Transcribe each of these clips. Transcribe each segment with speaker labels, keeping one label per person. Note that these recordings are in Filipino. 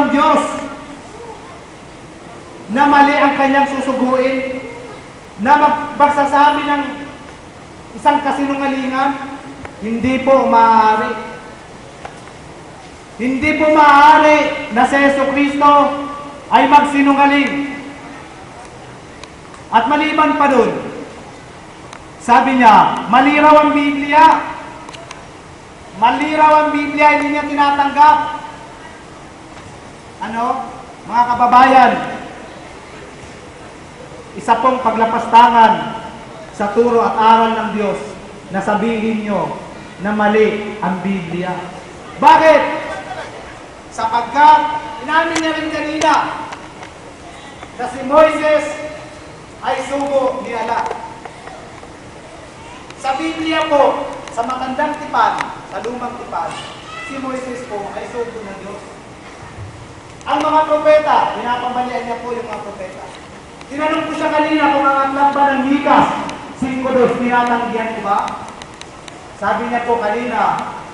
Speaker 1: bang Diyos na mali ang kanyang susuguin? Na magsasabi ng isang kasinungalingan? Hindi po maaari. Hindi po maaari na si Jesucristo ay magsinungaling. At maliban pa dun, sabi niya, mali raw ang Biblia. Mali raw ang Biblia, hindi niya tinatanggap. Ano? Mga kababayan, isa pong paglapastangan sa turo at aral ng Diyos na sabihin nyo na mali ang Biblia. Bakit? Sapagkat, inamin niya rin kanina na si Moises ay sugo ni Allah. Sa Biblia po, sa matandang tipan, sa lumang tipan, si Moises po ay sugo ng Diyos. Ang mga propeta, pinapabalian niya po yung mga propeta. Tinanong ko siya kanina kung ang aklat ba ng Higas 5:2, tinatanggihan ko ba? Sabi niya po kanina,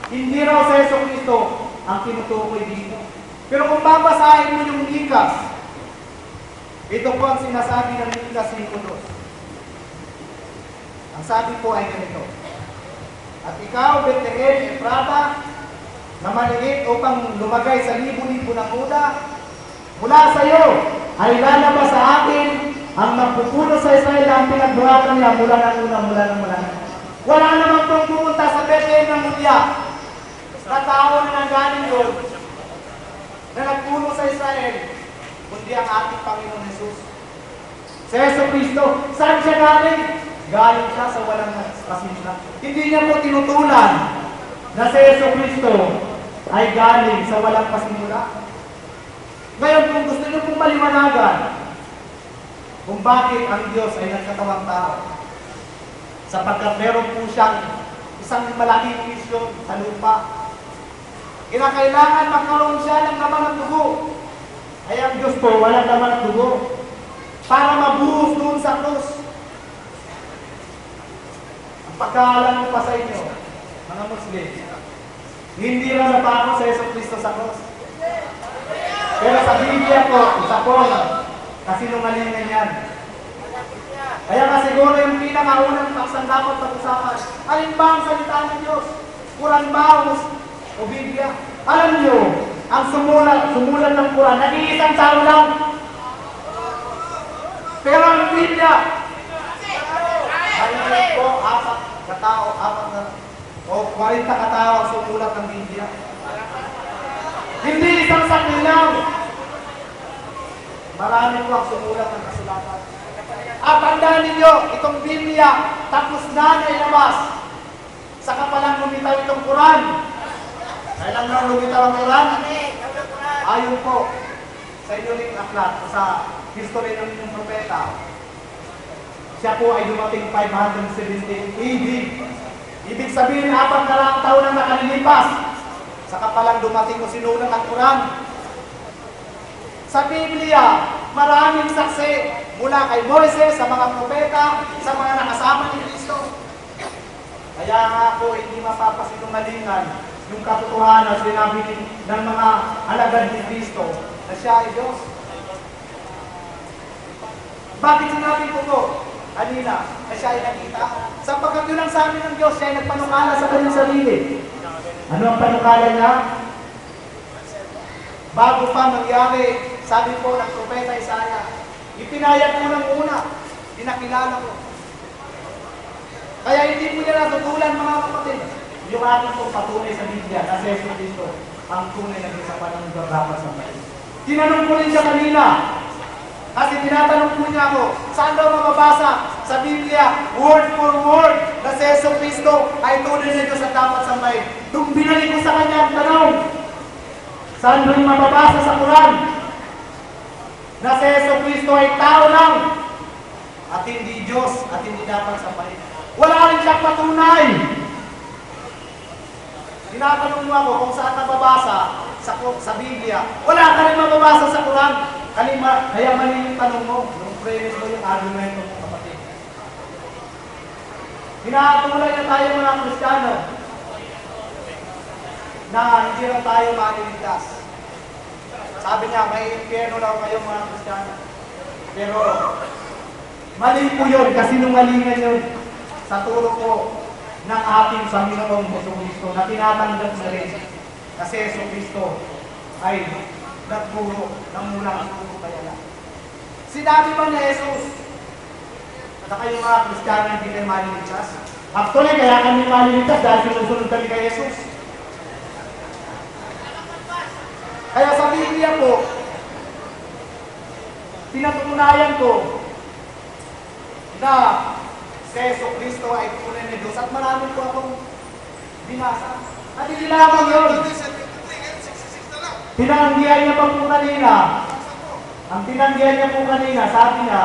Speaker 1: hindi raw sa Jesucristo ang tinutukoy dito. Pero kung babasahin mo yung Higas, ito po ang sinasabi ng Higas 5:2. Ang sabi po ay ganito, at ikaw, Bethlehem, Ephrata, na maliit upang lumagay sa libo-libo ng muda, mula sa iyo ay lalabas sa akin ang magpupuno sa Israel ang pinagbuhatan niya mula ng una, mula ng mula. Wala naman pong pumunta sa Bethlehem ng Mudya na tao na nanggaling doon na nagpuno sa Israel, kundi ang ating Panginoon Jesus. Si Jesucristo, saan siya galing? Galing siya sa walang kasimula. Hindi niya po tinutulan na si Jesucristo ay galing sa walang pasimula. Ngayon, kung gusto niyo pong maliwanagan kung bakit ang Diyos ay nagkatawang tao, sapagkat meron po siyang isang malaking misyon sa lupa. Kinakailangan magkaroon siya ng laman ng dugo. Ay ang Diyos po, walang laman ng dugo para mabuhos doon sa krus. Ang pagkaalam ko pa sa inyo, mga Muslim, hindi na napako sa Jesucristo sa krus. Pero sa Biblia po, isa po, kasinungalingan yan. Kaya nga siguro yung pinakaunang paksang dapat pag-usapan, alin ba ang salita ng Diyos? Quran ba o Biblia? Alam nyo, ang sumulat ng Quran, nag-iisang tao lang. Pero ang Biblia, ay po, 4 katao, 40 katao ang sumulat ng Biblia. Hindi isang saklilaw. Marami po ang sumulat ng kasulatan. At tandaan ninyo, itong Biblia, tapos na ilabas. Saka palang lumitaw itong Quran. Kailan lang lumitaw ang Quran? Ayon po sa inyong aklat, sa history ng inyong propeta. Siya po ay dumating 517 AD. Ibig sabihin, 4 taon na nakalilipas. Saka palang dumating o sinulat ang Quran. Sa Biblia, maraming saksi mula kay Moises, sa mga propeta, sa mga nakasama ni Kristo. Kaya nga po, hindi mapapasinungalingan yung katotohanan sinabi ng mga alagad ni Kristo na siya ay Diyos. Bakit sinabi ko po kanina na siya ay nakita? Sapagkat yun ang sabi ng Diyos, siya ay nagpanukala sa kanyang sarili. Ano ang panukala niya? Bago pa mangyari, sabi po ng propeta Isaiah, ipinayag ko ng una, pinakilala ko. Kaya hindi po niya natutulan, mga kapatid, yung ating pong patunay sa Biblia na si Jesucristo ang tunay na sa panahon dapat sa bayan. Tinanong ko rin siya kanina, kasi tinatanong po niya ako, saan daw mababasa sa Biblia, word for word, na si Jesucristo ay tunay na Diyos at dapat sa bayan. Nung binalik ko sa kanya ang tanong, saan rin mababasa sa Quran na si Jesucristo ay tao lang at hindi Diyos at hindi dapat sampahin? Wala rin siyang patunay. Tinatanong mo ako kung saan nababasa sa Biblia. Wala ka rin mababasa sa Quran. Kaya mali yung tanong mo, yung premise mo, yung argumento mo, kapatid. Hinahatulan niya tayo mga Kristiyano na hindi lang tayo maliligtas. Sabi niya, may impyerno daw kayo mga Kristiyano. Pero, mali po yun, kasi nungalingan yun sa turo po ng ating Panginoong Jesucristo na tinatanggap na rin. Kasi Jesucristo ay nagturo ng mulang turo kaya lang. Sinabi ba ni Jesus na kayo mga Kristiyano hindi kayo maliligtas? Actually, kaya kami maliligtas dahil sinusunod kami kay Jesus. Kaya sa Biblia po, pinatutunayan ko na si Jesucristo ay tunay ni Diyos at marami po akong binasa. At hindi lamang yun. Tinanggihan niya pa po kanina. Ang tinanggihan niya po kanina, sabi niya,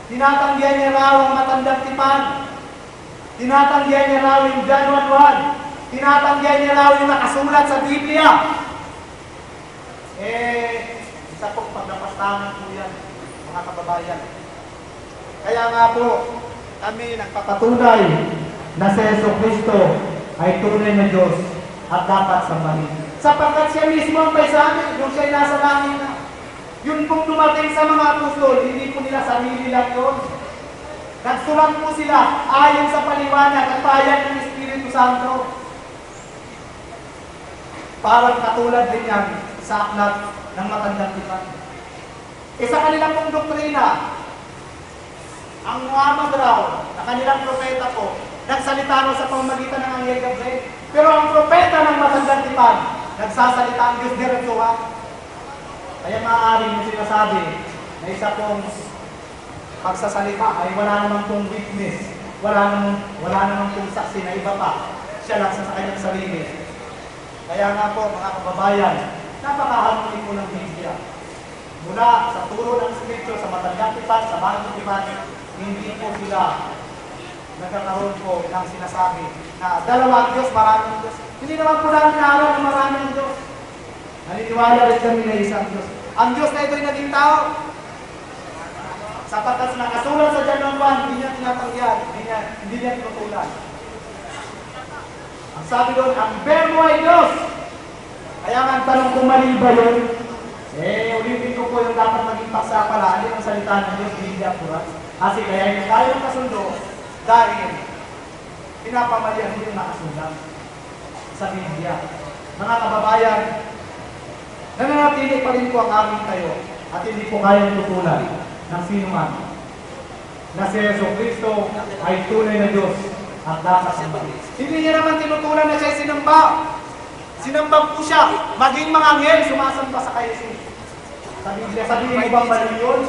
Speaker 1: tinatanggihan niya raw ang matandang tipan. Tinatanggihan niya raw yung John 1:1. Tinatanggihan niya raw yung nakasulat sa Biblia. Isa pong paglapastangan po yan, mga kababayan. Kaya nga po, kami nagpapatunay na si Jesucristo ay tunay na Diyos at dapat sambahin. Sapagkat siya mismo ang may sabi, yung siya'y nasa langit na. Yun pong dumating sa mga apostol, hindi po nila sarili lang yun. Nagsulat po sila ayon sa paliwanag at pahayag ng Espiritu Santo. Parang katulad din yan sa aklat ng matandang tipan. Sa kanilang pong doktrina, ang Muhammad raw, na kanilang propeta po, nagsalita raw sa pamamagitan ng Anghel Gabriel. Pero ang propeta ng matandang tipan, nagsasalita ang Diyos diretso. Kaya maaari mo sinasabi na isa pong pagsasalita ay wala namang pong witness, wala namang pong saksi na iba pa. Siya lang sa kanyang sarili. Kaya nga po mga kababayan, napakaharmoni po ng Biblia. Mula sa turo ng Scripture, sa matandang tipan, sa bagong tipan, hindi po sila nagkakaroon po ng sinasabi na dalawang Diyos, maraming Diyos. Hindi naman po namin naaral na maraming Diyos. Naniniwala rin kami na isang Diyos. Ang Diyos na ito'y naging tao. Sapagkat nakasulat sa John 1:1, hindi niya tinatanggihan, hindi niya tinutulan. Ang sabi doon, ang Verbo ay Diyos. Kaya nga ang tanong kung mali ba yun? Ulitin ko po yung dapat maging pagsapala, hindi ang salita ng Diyos, hindi akurat. Kasi kaya yung tayo ng kasundo, dahil pinapamalihan din yung nakasulat sa Biblia. Mga kababayan, nananatili pa rin po ang aming tayo at hindi po kayang tutulan ng sino man na si Jesucristo ay tunay na Diyos at dapat sambahin. Hindi niya naman tinutulan na siya sinamba. Sinamba po siya. Maging mga anghel sumasamba sa kay Jesus. Sa Biblia, sabihin mo bang mali yun?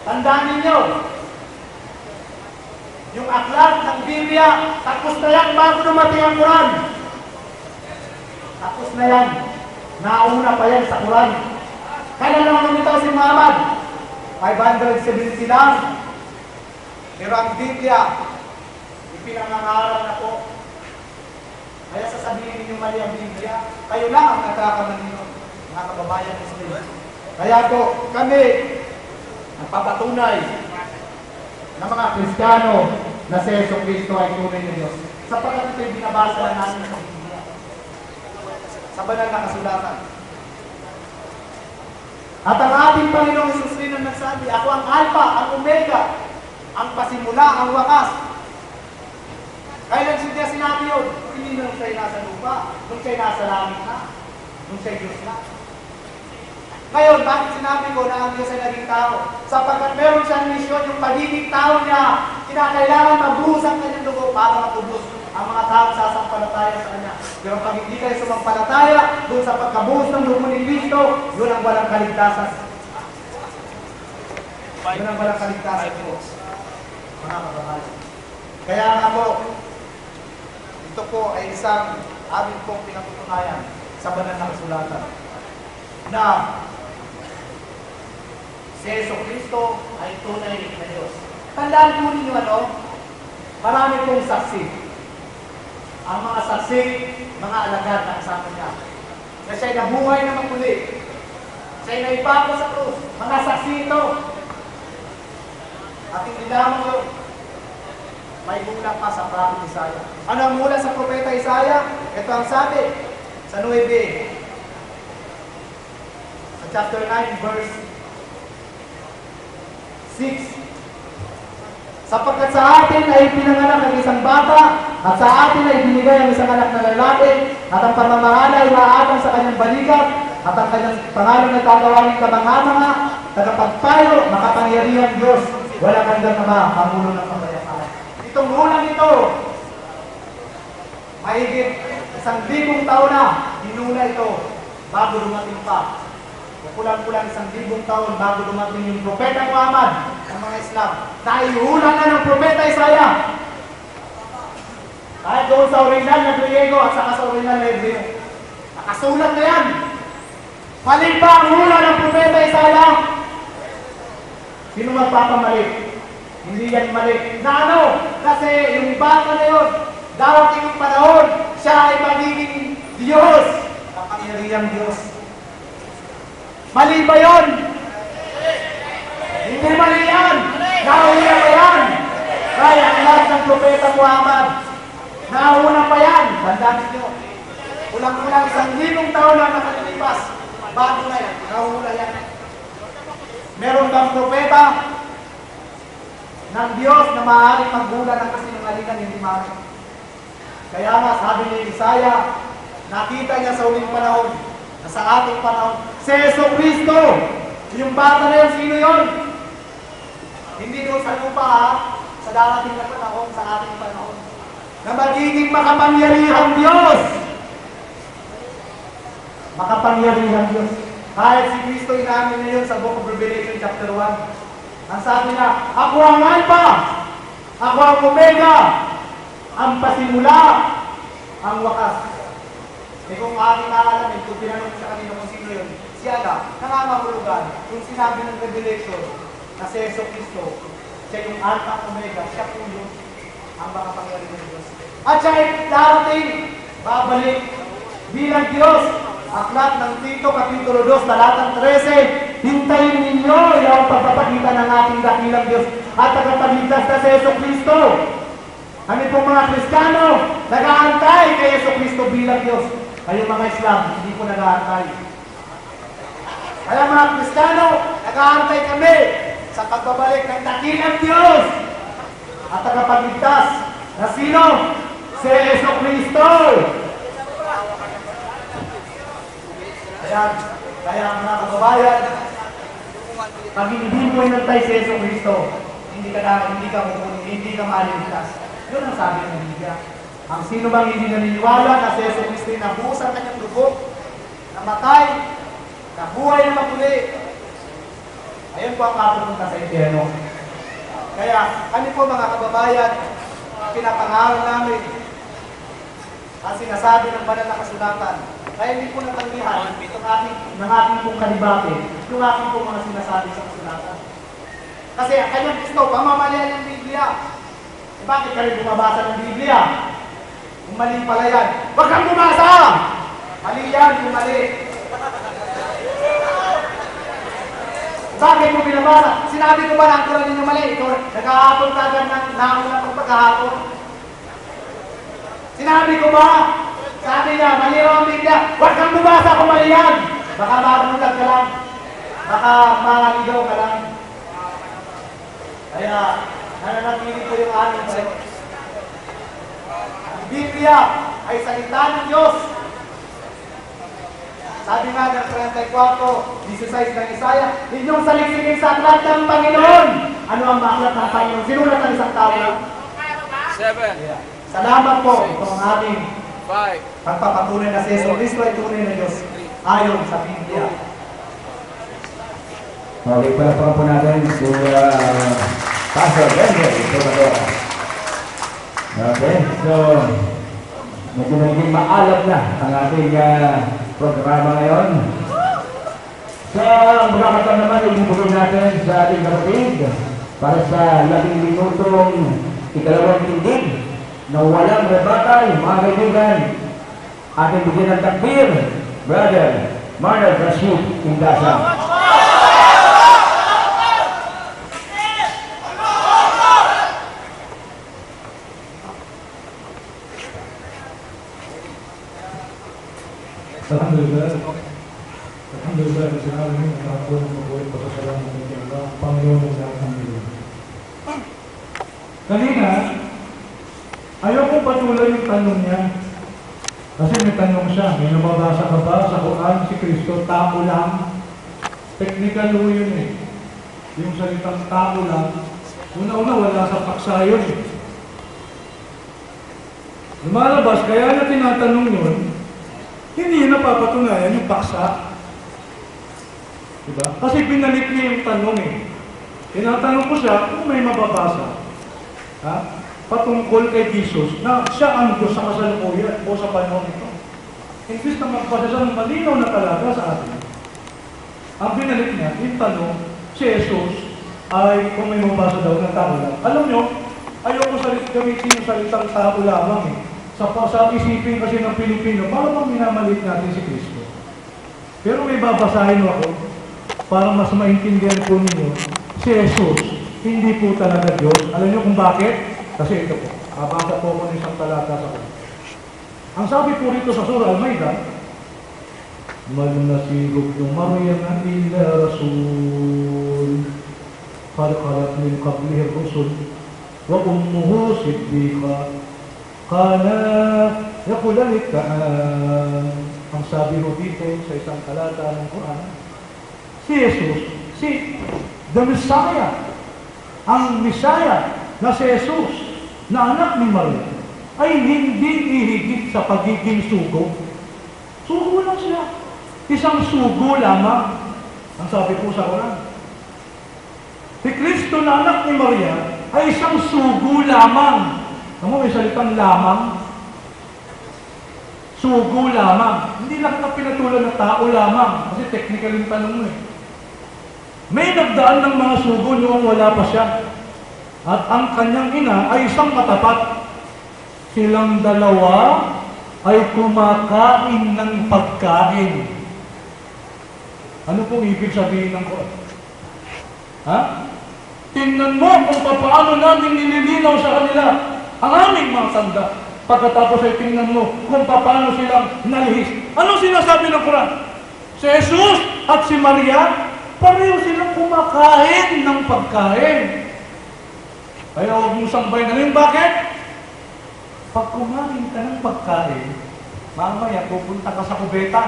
Speaker 1: Tandaan ninyo, yung aklat ng Biblia, tapos na yan bago dumating ang Quran. Tapos na yan. Nauna pa yan sa Quran. Kailan lang lumitaw si Muhammad? 570 lang. Pero ang Biblia, ipinangangaral na po. Kaya sasabihin ninyo mali ang Biblia, kayo lang ang nagkakamali nun, mga kababayan ng Muslim. Kaya po, kami, nagpapatunay ng mga Kristiyano na si Jesucristo ay tunay na Diyos. Sapagkat ito'y binabasa na namin sa Biblia. Sa banal na kasulatan. At ang ating Panginoong Hesus rin ang nagsabi, ako ang Alpha, ang Omega, ang pasimula, ang wakas. Kailan siya sinabi yun? Hindi nung siya'y nasa lupa, nung siya'y nasa langit na, nung siya'y Diyos na. Ngayon, bakit sinabi ko na ang Diyos ay naging tao? Sapagkat meron siyang misyon, yung pagiging tao niya, kinakailangan mabuhos ang kanyang dugo para matubos ang mga tao sasampalataya sa Kanya. Pero pag hindi kayo sumampalataya, doon sa pagkabuhos ng dugo ni Cristo, yun ang walang kaligtasan. Yun ang walang kaligtasan po, mga kababayan. Kaya nga po, ito po ay isang amin pong pinatutunayan sa banal na kasulatan na si Jesucristo ay tunay na Diyos. Tandaan po ninyo marami pong saksi. Ang mga saksi, mga alagad na kasama niya. Na siya'y nabuhay na magmuli. Siya'y naipako sa krus. Mga saksi ito. At hindi lamang yun. May mula pa sa prophet Isaiah. Ano ang mula sa propeta Isaiah? Ito ang sabi sa 9. chapter 9, verse 6. Sapagkat sa atin ay pinanganak ang isang bata, at sa atin ay binigay ang isang anak na lalaki, at ang pamamahala ay maatang sa kanyang balikat, at ang kanyang pangalan ay tatawagin kamangha-mangha, tagapagpayo, makapangyarihan Diyos, walang hanggang Ama, Pangulo ng kapayapaan. Itong ulang ito, mahigit 1,000 taon na hinula ito bago dumating pa. Kulang-kulang 1,000 taon bago dumating yung Propeta Muhammad ng mga Islam. Naihula na ng Propeta Isaiah. Kahit doon sa original na Griego at saka sa original na Hebreo. Nakasulat na yan. Mali ba ang hula ng Propeta Isaiah? Sino magpapamali? Hindi yan mali. Na ano? Kasi yung bata na yun, darating yung panahon, siya ay magiging Diyos. Kapangyarihang Diyos. Mali ba yun? Hindi mali yan. Nauna pa yan. Kaya ang lahat ng Propeta Muhammad, nauna pa yan. Tandaan niyo. Kulang-kulang 1,000 taon na nakalipas. Bago na yan. Nauna yan. Meron bang propeta ng Diyos na maaaring magbula ng kasinungalingan, hindi maaari. Kaya nga sabi ni Isaiah, nakita niya sa uling panahon, na sa ating panahon, si Jesucristo, yung bata na yun, sino yun? Hindi doon sa lupa ha, sa darating na panahon, sa ating panahon, na magiging makapangyarihang Diyos. Makapangyarihang Diyos. Kahit si Kristo inamin niya yun sa Book of Revelation chapter 1. Ang sabi niya, ako ang Alpha, ako ang Omega, ang pasimula, ang wakas. Eh kung ating aalamin, kung tinanong sa kanina kung sino yun, siya na, nangangahulugan, kung sinabi ng Revelation na si Jesucristo, siya yung Alpha Omega, siya po yun ang makapangyarihan ng Diyos. At siya ay darating, babalik bilang Diyos. Aklat ng Tito, Kapitulo 2, talatang 13, hintayin ninyo yung pagpapakita ng ating dakilang Diyos at tagapagligtas na si Jesucristo. Kami pong mga Kristiyano, nag-aantay kay Jesucristo bilang Diyos. Kayo mga Islam, hindi po nag-aantay. Kaya mga Kristiyano, nag-aantay kami sa pagbabalik ng dakilang Diyos at tagapagligtas na sino? Si Jesucristo. Kaya mga kababayan, pag hindi mo inantay si Jesucristo, hindi ka maligtas. Yun ang sabi ng Biblia. Ang sino bang hindi naniniwala na si Jesucristo ay nabuhusan ng kanyang dugo, namatay, nabuhay na maguli, ayun po ang mapupunta sa impyerno. Kaya kami po mga kababayan, pinapangaral namin ang sinasabi ng banal na kasulatan. Kaya hindi po natanggihan ng ating pong kalibate, yung aking pong mga sinasabi sa kasulatan. Kasi ang kanyang gusto, pamamalian ng Biblia. Eh, bakit kayo bumabasa ng Biblia? Kung mali pala yan, huwag kang bumasa! Mali yan, kung mali. Bakit mo binabasa? Sinabi ko ba na ang Quran ninyo mali? Ikaw, nag-ahapon ka agad ng naunang pagkahapon. Sinabi ko ba? Sabi niya, mali raw ang Biblia. Huwag kang bumasa kung mali yan. Baka marunod ka lang. Baka makaligaw ka lang. Kaya, nananatili ko yung aming sa'yo. Ang Biblia ay salita ng Diyos. Sabi nga ng 34, 16 ng Isaiah, inyong saliksingin sa aklat ng Panginoon. Ano ang aklat ng Panginoon? Sinulat ng isang tao lang? 7. Yeah. Salamat po. Ito ang aming 5. Pagpapatunay na si Jesucristo ay tunay na Diyos. Ayon sa Biblia.
Speaker 2: Okay, pala po natin si Pastor Benjo. Okay, so medyo naging maalat na ang ating programa ngayon. Sa magkakataon naman, ibibigay natin sa ating kapatid para sa 10 minutong ikalawang tindig na walang rebatay, mga kaibigan. Ating bigyan ng takbir, Brother Marnard Rashid Indasa.
Speaker 3: Alhamdulillah, Rabbil alamin, namin ang hapon ng mabuhay pasasalamat ng Diyos, Panginoon ng lahat ng Diyos. Kanina, ayaw kong patuloy yung tanong niya. Kasi may tanong siya, may nababasa ka ba sa Quran si Kristo, tao lang? Technical ho yun eh. Yung salitang tao lang, una-una wala sa paksa yun eh. Lumalabas, kaya na tinatanong yun, hindi napapatunayan yung paksa. Diba? Kasi binalik niya yung tanong eh. Tinatanong ko siya kung may mababasa. Ha? Patungkol kay Jesus na siya ang Diyos sa kasalukuyan o sa panahon ito. Imbis na magbasa siya ng malinaw na talaga sa atin. Ang binalik niya, yung tanong, si Jesus ay kung may mabasa daw ng tao lang. Alam nyo, ayoko gamitin yung salitang tao lamang eh. Sa isipin kasi ng Pilipino, parang minamalit natin si Kristo. Pero may babasahin ako para mas maintindihan po ninyo, si Jesus, hindi po talaga Diyos. Alam niyo kung bakit? Kasi ito po, abasa po ko ng isang talata sa kanya. Ang sabi po rito sa Surah Al-Maidah, Malnasihog ng Maryam na illa Rasul, Khalqalat min qablihi Rasul, wa ummuhu siddiqa, Kana yakulan ittaan. Ang sabi ho dito sa isang talata ng Quran, si Jesus, si the Messiah, ang Messiah na si Jesus, na anak ni Maria, ay hindi ihigit sa pagiging sugo. Sugo lang siya. Isang sugo lamang. Ang sabi po sa Quran. Si Kristo na anak ni Maria ay isang sugo lamang. Ano may salitang lamang? Sugo lamang. Hindi lang na pinatulan ng tao lamang. Kasi technical yung tanong mo eh. May nagdaan ng mga sugo noong wala pa siya. At ang kanyang ina ay isang matapat. Silang dalawa ay kumakain ng pagkain. Ano pong ibig sabihin ng Quran? Ha? Tingnan mo kung paano namin nililinaw sa kanila ang aming mga tanda. Pagkatapos ay tingnan mo kung paano silang nalihis. Anong sinasabi ng Quran? Si Jesus at si Maria, pareho silang kumakain ng pagkain. Kaya huwag mo sambay na rin. Bakit? Pag kumain ka ng pagkain, mamaya pupunta ka sa kubeta.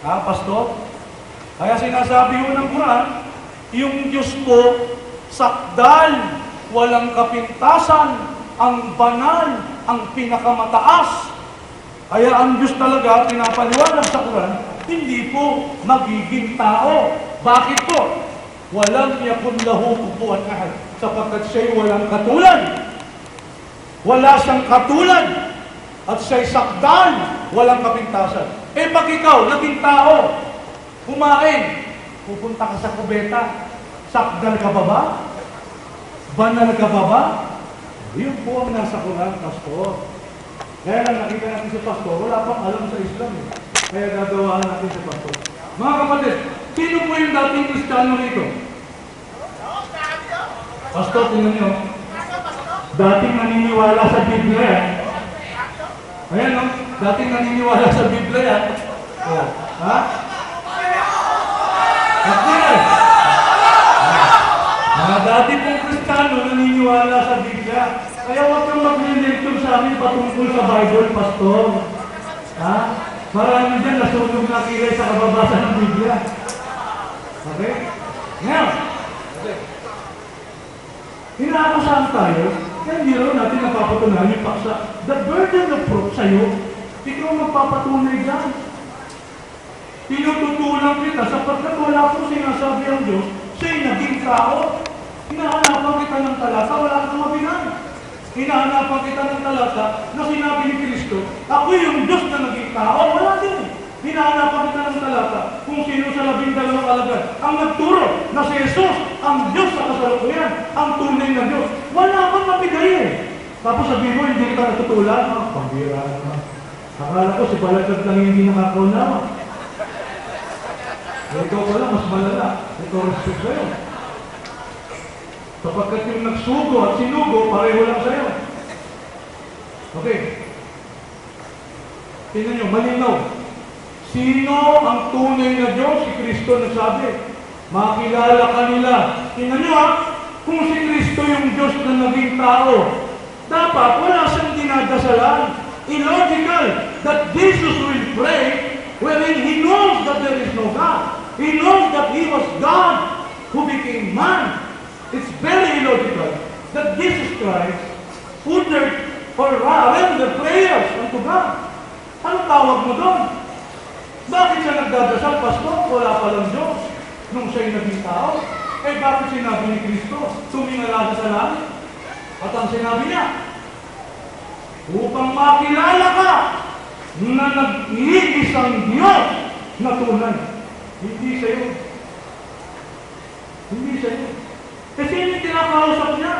Speaker 3: Ha, Pastor? Kaya sinasabi mo ng Quran, yung Diyos ko, sakdal, walang kapintasan, ang banal, ang pinakamataas. Kaya ang Diyos talaga, pinapaliwanag sa Quran, hindi po magiging tao. Bakit po? Walang yakun lahu kufuwan ahad, sapagkat siya'y walang katulad. Wala siyang katulad. At siya'y sakdal, walang kapintasan. Eh pag ikaw, naging tao, kumain, pupunta ka sa kubeta, sakdal ka ba ba? Banal ka ba ba? Yun po ang nasa Quran, Pastor. Kaya lang nakita natin si Pastor, wala pang alam sa Islam eh. Kaya gagawahan natin si Pastor. Mga kapatid, sino po yung dating Kristiyano rito? Pastor, tingnan nyo. Dating naniniwala sa Biblia. Ayan no? Dating naniniwala sa Biblia. Oh. Ha? Mga dati pong Kristiyano naniniwala sa Biblia. Kaya huwag kang mag-lecture sa amin patungkol sa Bible, Pastor. Ha? Marami dyan nasunog na kilay sa kababasa ng Biblia. Okay? Ngayon, hinaasahan tayo, kaya hindi rin natin napapatunayan yung paksa. The burden of proof sa'yo, ikaw magpapatunay dyan. Tinututulang kita sapagkat wala pong sinasabi ang Diyos, siya'y naging tao. Hinahanapan kita ng talata, wala kang mabinan. Hinahanapan kita ng talata na sinabi ni Kristo, ako yung Diyos na naging tao, wala din. Hinahanapan kita ng talata kung sino sa 12 alagad ang nagturo na si Jesus, ang Diyos sa kasalukuyan, ang tunay na Diyos. Wala kang mabigay eh. Tapos sabihin mo, hindi kita natutulan. Pambira naman. Akala ko si Balagad lang hindi nakakaunawa. Ikaw pala, mas malala. Ito respect sa'yo. Sapagkat yung nagsugo at sinugo, pareho lang sa'yo. Okay. Tingnan nyo, malinaw. Sino ang tunay na Diyos? Si Kristo nagsabi. Makilala ka nila. Tingnan nyo kung si Kristo yung Diyos na naging tao, dapat wala siyang dinadasalan. Illogical that Jesus will pray wherein He knows that there is no God. He knows that He was God who became man. It's very illogical that Jesus Christ uttered or render prayers unto God. Anong tawag mo doon? Bakit siya nagdadasal, Pastor? Wala palang Diyos nung siya'y naging tao. Eh bakit sinabi ni Kristo, tumingala sa langit? At ang sinabi niya, upang makilala ka na nag-iisang Diyos na tunay. Hindi sa'yo. Hindi sa'yo. Eh sino yung tinakausap niya?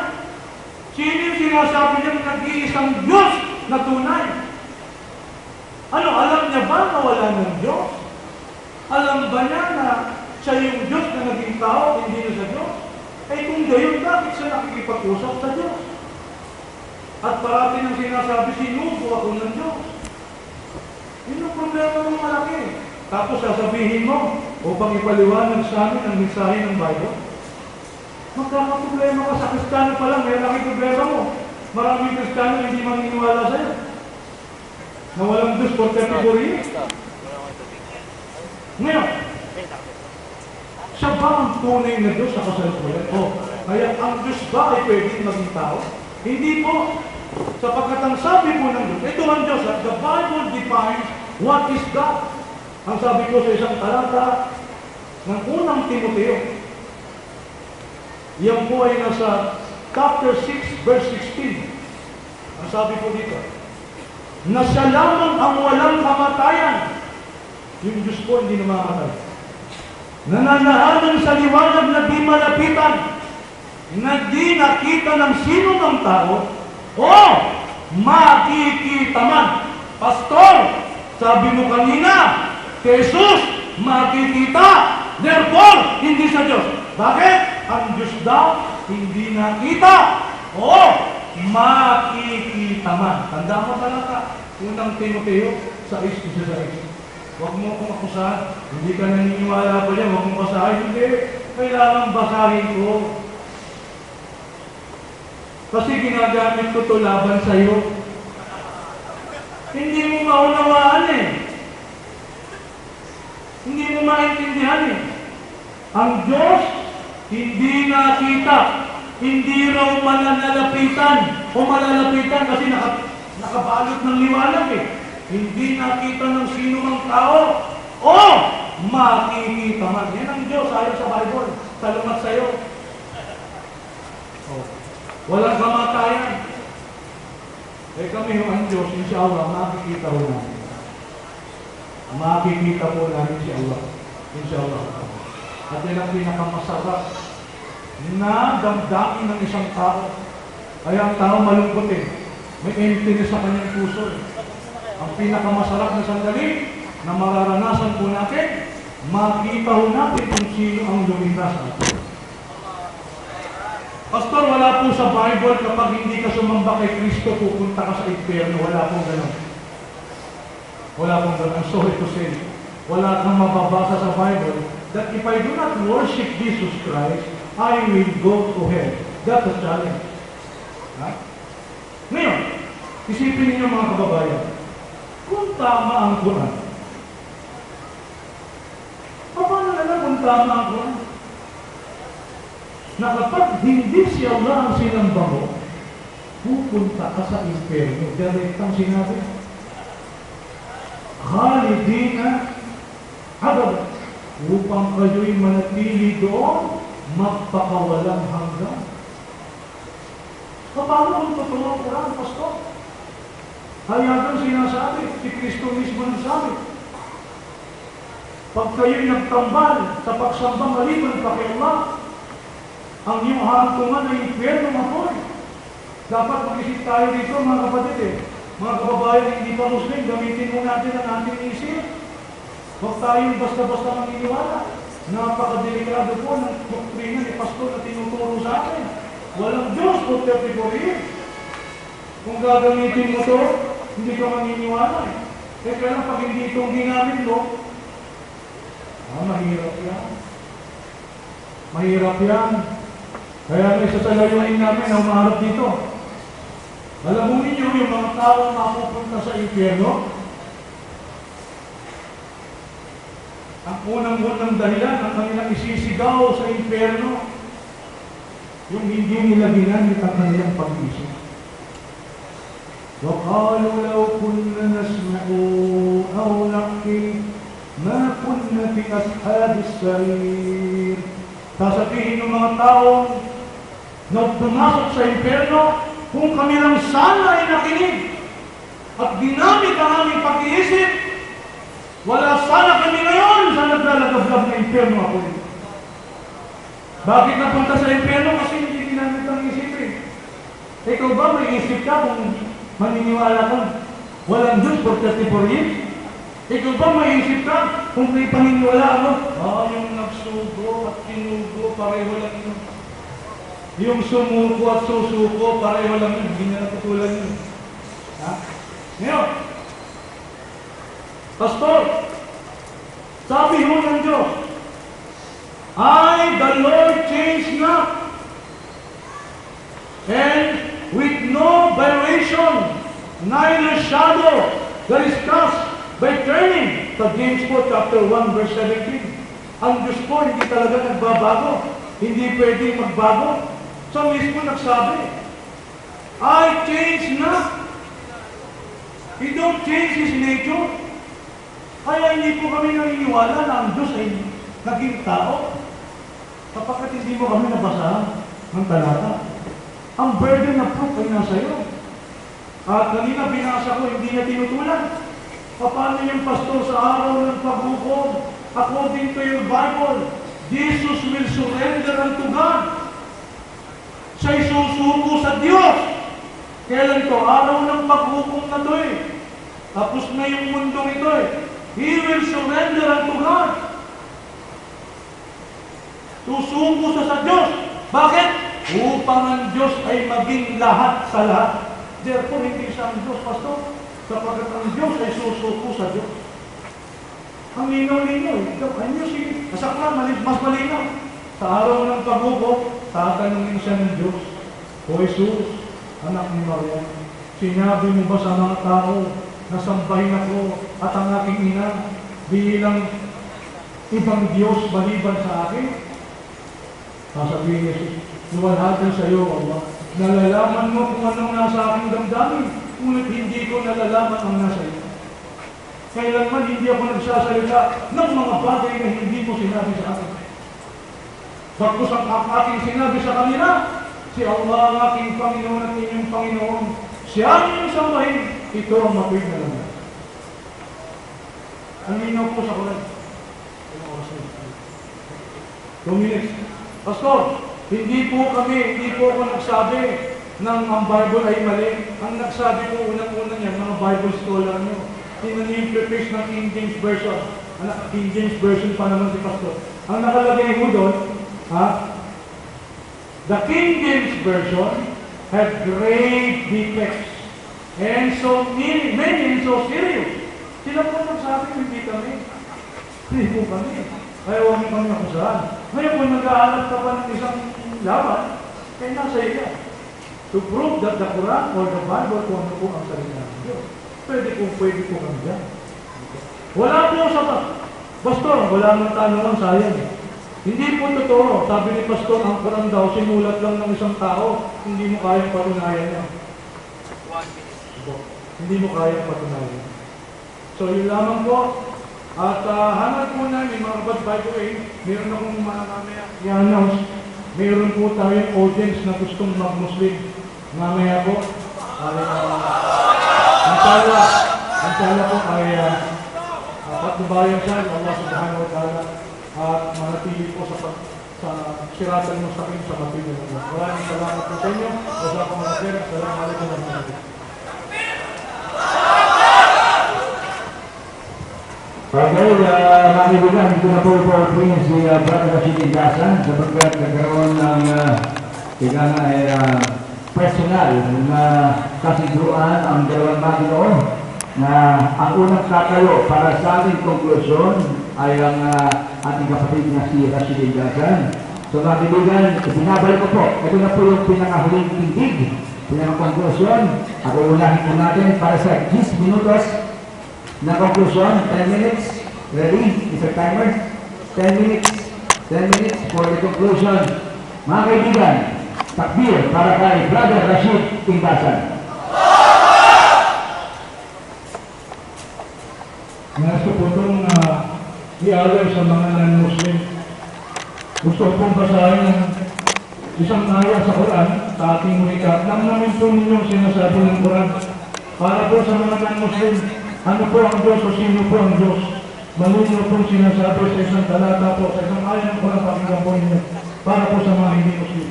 Speaker 3: Sino yung sinasabi niya nag-iisang Diyos na tunay? Ano, alam niya ba na wala ng Diyos? Alam ba niya na siya yung Diyos na naging tao, hindi na sa Diyos? Eh kung gayon, bakit siya nakikipag-usap sa Diyos? At parati nang sinasabi, sinubo ako ng Diyos. Yun ang problema ng malaki. Tapos sasabihin mo, upang ipaliwanag sa amin ang mensahe ng Bible, magkakaproblema ka sa Kristiyano pa lang, may laki problema mo. Maraming Kristiyano hindi maniniwala sa'yo. Na walang Diyos for 34 years. Ngayon, siya ba ang tunay na Diyos sa kasalukuyan? Kaya ang Diyos ba ay pwedeng maging tao? Hindi po. Sapagkat ang sabi po ng Diyos, ito ang Diyos, the Bible defines what is God. Ang sabi ko sa isang talata ng unang Timoteo, yan po ay nasa chapter 6, verse 16. Ang sabi po dito, na siya lamang ang walang kamatayan. Yung Diyos po hindi na makamatay. Nananahanan sa liwanag na di malapitan, na di nakita ng sino ng tao, o makikita man. Pastor, sabi mo kanina, Jesus, makikita. Therefore, hindi sa Diyos. Bakit? Ang Diyos daw, hindi nakita. O makikita man. Tanda mo talaga, unang Timoteo, 6:16. Huwag mo akong akusahan. Hindi ka naniniwala pa niya, huwag mong basahin. Hindi. Kailangan basahin ko. Kasi ginagamit ko ito laban sa iyo. Hindi mo maunawaan eh. Hindi mo maintindihan eh. Ang Diyos, hindi nakita. Hindi raw malalapitan o malalapitan kasi nakabalot ng liwanag eh. Hindi nakita ng sino mang tao o makikita man. Yan ang Diyos ayon sa Bible. Salamat sa iyo. Walang kamatayan. Eh kami ang Diyos, inshallah, makikita po namin. Makikita po namin si Allah. Inshallah. At yan ang pinakamasarap na damdamin ng isang tao. Kaya ang tao malungkot eh. May emptiness sa kanyang puso eh. Ang pinakamasarap na sandali na mararanasan po natin, makita po natin kung sino ang lumina sa atin. Pastor, wala po sa Bible kapag hindi ka sumamba kay Kristo, pupunta ka sa impyerno. Wala pong gano'n. Wala pong gano'n. I'm sorry to say, wala kang mababasa sa Bible that if I do not worship Jesus Christ, I will go to hell. That's a challenge. Ha? Ngayon, isipin niyo mga kababayan, kung tama ang Quran, paano na kung tama ang Quran? Na kapag hindi si Allah ang sinamba mo, pupunta ka sa impyerno. Direktang sinabi. Khalidina abad, upang kayo'y manatili doon, magpakawalang hanggan. Paano kung totoo ang Quran, Pastor? Hayagang sinasabi, si Kristo mismo nagsabi. Pag kayo'y nagtambal sa pagsamba maliban pa kay Allah, ang iyong hantungan ay impyerno mapoy. Dapat mag-isip tayo dito, mga kapatid eh. Mga kababayan, hindi pa Muslim, gamitin mo natin ang ating isip. Huwag tayong basta-basta maniniwala. Napakadelikado po ng doktrina ni Pastor na tinuturo sa akin. Walang Diyos po 34 years. Kung gagamitin mo to, hindi ka maniniwala eh. Kaya lang pag hindi itong ginamit mo, Mahirap yan. Mahirap yan. Kaya may sasalayuin namin na umaharap dito. Alam mo ninyo yung mga tao na mapupunta sa impyerno? Ang unang-unang dahilan ang kanilang isisigaw sa impyerno, yung hindi nila ginamit ang kanilang pag-isip. وَقَالُوا لَوْ كُنَّا نَسْمَعُ أَوْ نَعْقِلُ مَا كُنَّا فِي أَصْحَابِ السَّعِيرِ. Sasabihin ng mga taong na pumasok sa impyerno, kung kami lang sana ay nakinig at ginamit ang aming pag-iisip, wala sana kami ngayon sa naglalagablag na impyerno ako. Bakit napunta sa impyerno? Kasi hindi ginamit ang isipin. Ikaw ba may isip ka kung maniniwala ka walang Diyos for 34 years? Ikaw ba may isip ka kung may paniniwala mo? Yung nagsugo at kinugo, pareho lang yun. Yung sumuko at susuko, pareho lang yun. Hindi na natutulan yun. Ha? Ngayon, Pastor, sabi ho ng Diyos, the Lord changed not, and with no variation, neither shadow that is cast by turning. Sa James po, chapter 1, verse 17. Ang Diyos po, hindi talaga nagbabago. Hindi pwedeng magbago. Sa mismo nagsabi, I change not. He don't change His nature. Kaya hindi po kami naniniwala na ang Diyos ay naging tao sapagkat hindi mo kami nabasahan ng talata. Ang burden na proof ay nasa iyo. At kanina binasa ko, hindi niya tinutulan. Paano yung pastor sa araw ng paghukom? According to your Bible, Jesus will surrender unto God. Siya'y susuko sa Diyos. Kailan to? Araw ng paghukom na to eh. Tapos na yung mundong ito eh. He will surrender unto God. Susuko sa Diyos. Bakit? Upang ang Diyos ay maging lahat sa lahat. Therefore, hindi siya ang Diyos, Pastor. Sapagkat ang Diyos ay susuko sa Diyos. Ang linaw-linaw. Ano si Masaklan, mas malinaw. Sa araw ng paghukom, tatanungin siya ng Diyos, O Jesus, anak ni Maria, sinabi mo ba sa mga tao na sambahin ako at ang aking ina bilang ibang Diyos maliban sa akin? Sasabihin niya, luwalhatan sa iyo, Allah. Nalalaman mo kung anong nasa aking damdamin, ngunit hindi ko nalalaman ang nasa iyo. Kailanman hindi ako nagsasalita ng mga bagay na hindi mo sinabi sa akin. Bagkus ang aking sinabi sa kanila, si Allah ang aking Panginoon at inyong Panginoon. Siya ang inyong sambahin, ito ang mapig na lang. Ang linaw po sa kulay. 2 minutes. Pastor, hindi po ako nagsabi ng ang Bible ay mali. Ang nagsabi po unang-una niya, mga Bible scholar niyo. Tingnan niyo yung preface ng King James Version. King James Version pa naman si Pastor. Ang nakalagay mo doon, the King James Version had great defects and so many and so serious. Sila po nagsabi, hindi kami. Hindi po kami. Kaya huwag niyo kami akusahan. Ngayon kung nag-aalap ka pa ng isang laban, kaya nasa iya. To prove that the Quran or the Bible kung ano po ang salita ng Diyos. Pwede po kami dyan. Wala po sa Pastor, wala nang tanungan sayang. Hindi po totoo. Sabi ni Pastor, ang Quran daw, sinulat lang ng isang tao, hindi mo kayang patunayan yan. Hindi mo kayang patunayan. So, yun lamang po. At hanap po namin, mga kapatid, by the way, meron akong mamaya i-announce, meron po tayong audience na gustong mag-Muslim. Mamaya po, Inshallah po ay patnubayan siya ng Allah subhanahu wa ta'ala at manatili po sa siratan mo sa akin sa matindi ng Allah. Maraming salamat po sa inyo. Wassalamualaikum warahmatullahi wabarakatuh.
Speaker 2: Okay, mga kaibigan, dito na po si Brother Rashid Indasan sapagkat nagkaroon ng personal na kasigruan ang dalawang Panginoon na ang unang tatayo para sa ating konklusyon ay ang ating kapatid na si Rashid Ingasan. So mga kaibigan, binabalik ko po, ito na po yung pinakahuling tindig, pinaka-conclusion. Ako unahin po natin para sa 10 minutos na conclusion, 10 minutes. Ready? Is there timer? 10 minutes. 10 minutes for the conclusion. Mga kaibigan, takbir para kay Brother Rashid Ingasan.
Speaker 3: Nasa po itong i-allow sa mga non-Muslim. Gusto kong basahin ng isang ayat sa Quran sa ating recap. Nang namin po ninyong sinasabi ng Quran para po sa mga non-Muslim, ano po ang Diyos o sino po ang Diyos? Malino pong sinasabi sa isang talata po, sa isang ayat ng Quran, pakinggan po ninyo para po sa mga hindi Muslim.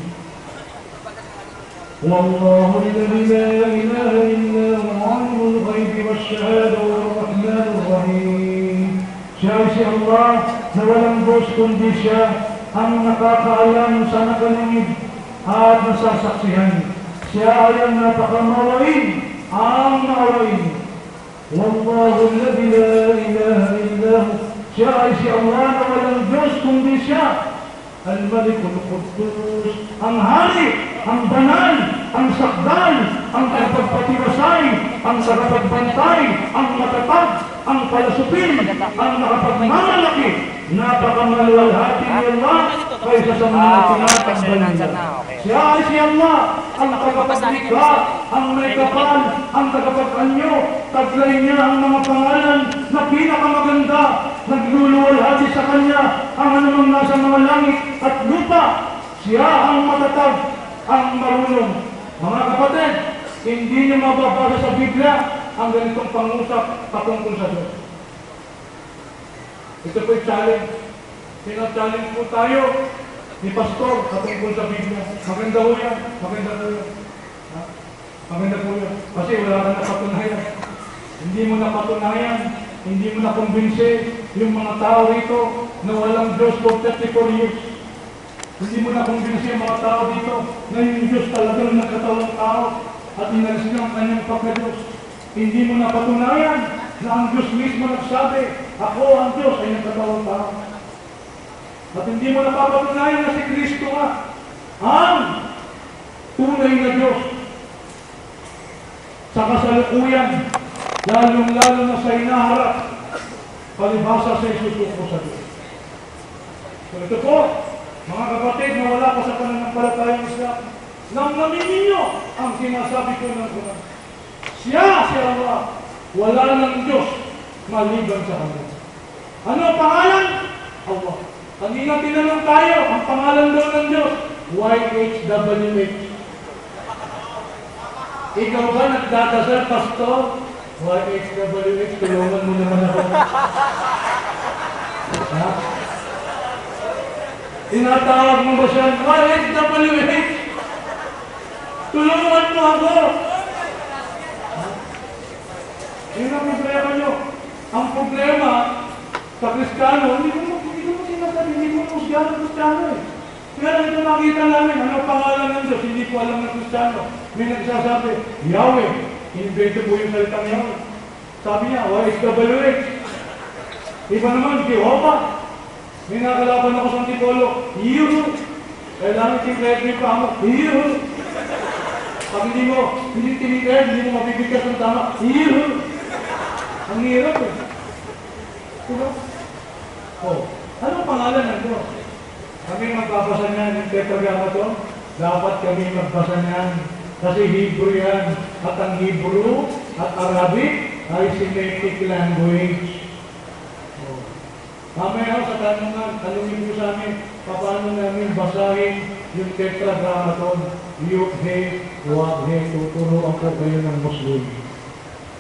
Speaker 3: والله الذي لا إله إلا هو عالم الغيب والشهادة والرحمن الرحيم. Siya ay si Allah na walang Diyos kundi siya ang nakakaalam sa nakalingid at nasasaksihan. Siya ay ang napakamawain, ang mawain. Wallahu alladhi la ilaha illa hu. Siya ay si Allah na walang Diyos kundi siya. Al-Malikul Quddus, ang hari, ang banal, ang sakdal, ang nakapagpatiwasay, ang nakapagbantay, ang matatag, ang palasupin, ang nakapagmamalaki. Napakamalwalhati ni Allah kaysa sa mga tinatanggal niya. Siya ay si Allah, ang tagapaglikha, ang may kapal, ang tagapag-anyo. Taglay niya ang mga pangalan na pinakamaganda. Nagluluwalhati sa kanya ang anumang nasa mga langit at lupa. Siya ang matatag, ang marunong. Mga kapatid, hindi niyo mababasa sa Biblia ang ganitong pangusap patungkol sa Diyos. Ito po'y challenge. Sina-challenge po tayo ni Pastor patungkol sa Biblia. Maganda po yan. Maganda po yan. Maganda po yan. Kasi wala ka napatunayan. Hindi mo napatunayan. Hindi mo nakumbinsi yung mga tao rito na walang Diyos for 34 years. Hindi mo nakumbinsi yung mga tao dito na yung Diyos talagang nagkatawang tao at inalis niya ang kanyang pagka-Diyos. Hindi mo napatunayan na ang Diyos mismo nagsabi, ako ang Diyos ay nagkatawang tao. At hindi mo napapatunayan na si Kristo nga ang tunay na Diyos. Sa kasalukuyan, lalong-lalo na sa inaharap, palibhasa sa isusuko sa Diyos. So ito po, mga kapatid na wala pa sa pananampalatayang Islam, namnamin ninyo ang sinasabi ko ng Quran. Siya, si Allah, wala ng Diyos maliban sa Kanya. Ano ang pangalan? Allah. Kanina tinanong tayo, ang pangalan daw ng Diyos, YHWH. Ikaw ba nagdadasal, Pastor? YHWH, tulungan mo naman ako. Ha? Tinatawag mo ba siya? YHWH! Tulungan mo ako! Yun ang problema nyo. Ang problema sa Kristiyano, hindi mo sinasabi, hindi mo musgano ng Kristiyano eh. Kaya ito nakita namin, ano pangalan ng Diyos, hindi ko alam ng Kristiyano. May nagsasabi, Yahweh. Invento po yung salitang Yahweh. Sabi niya, YHWH. Iba naman, Jehovah. May nakalaban ako sa Antipolo, Yuhu. Kailangan tinigay pa ako, Yuhu. Pag hindi tinigay, hindi mo mabibigkas ng tama, Yuhu. Ang hirap eh. Diba? Oh, anong pangalan ng Diyos? Kami magbabasa niyan yung tetragrammaton. Dapat kami magbasa niyan. Kasi Hebrew yan. At ang Hebrew at Arabic ay Semitic language. Oh. Mamaya sa tanungin po sa amin, paano namin basahin yung tetragrammaton. Yud-He, Wad-He, tuturuan po kayo ng Muslim.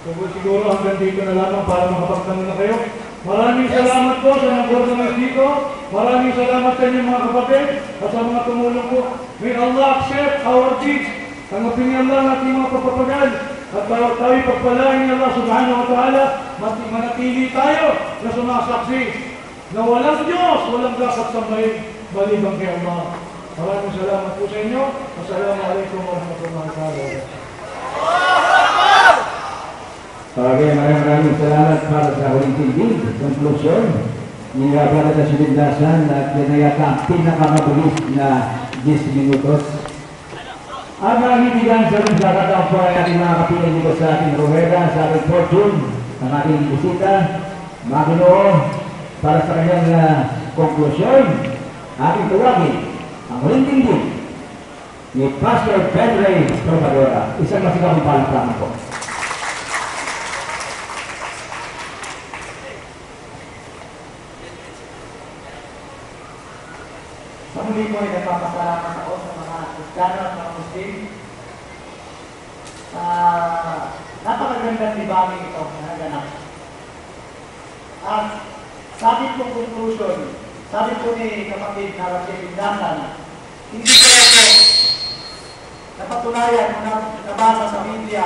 Speaker 3: So siguro hanggang dito na lamang para makapagtanong na kayo. Maraming salamat po sa nag-organize dito. Maraming salamat sa inyo mga kapatid at sa mga tumulong po. May Allah accept our deeds. Tanggapin niya Allah natin mga papapagal. At tayo pagpalain niya Allah subhanahu wa ta'ala. Manatili tayo na sumasaksi na walang Diyos, walang dapat sambahin maliban kay Allah. Maraming salamat po sa inyo. Assalamualaikum warahmatullahi wabarakatuh.
Speaker 2: Okay, maraming salamat para sa huling tindig, conclusion. nilabara na silindasan at pinayaka ang pinakamabilis na 10 minutos. Ang mga ibigan sa rin sa katang po ay ating mga kapiling dito sa ating Rueda, sa ating Fortune, ang ating bisita, Maginoo, para sa kanyang konklusyon, ating tuwagin ang huling tindig ni Pastor Ben Ray Trovadora. Isang masigabong palakpakan po.
Speaker 1: Sa muli po ay nagpapasalamat ako sa mga Kristiyano at mga Muslim sa napakagandang libangin ito na naganap. At sabi po conclusion, sabi po ni kapatid na Rafael Pindasan, hindi ko po napatunayan kung nabasa sa Biblia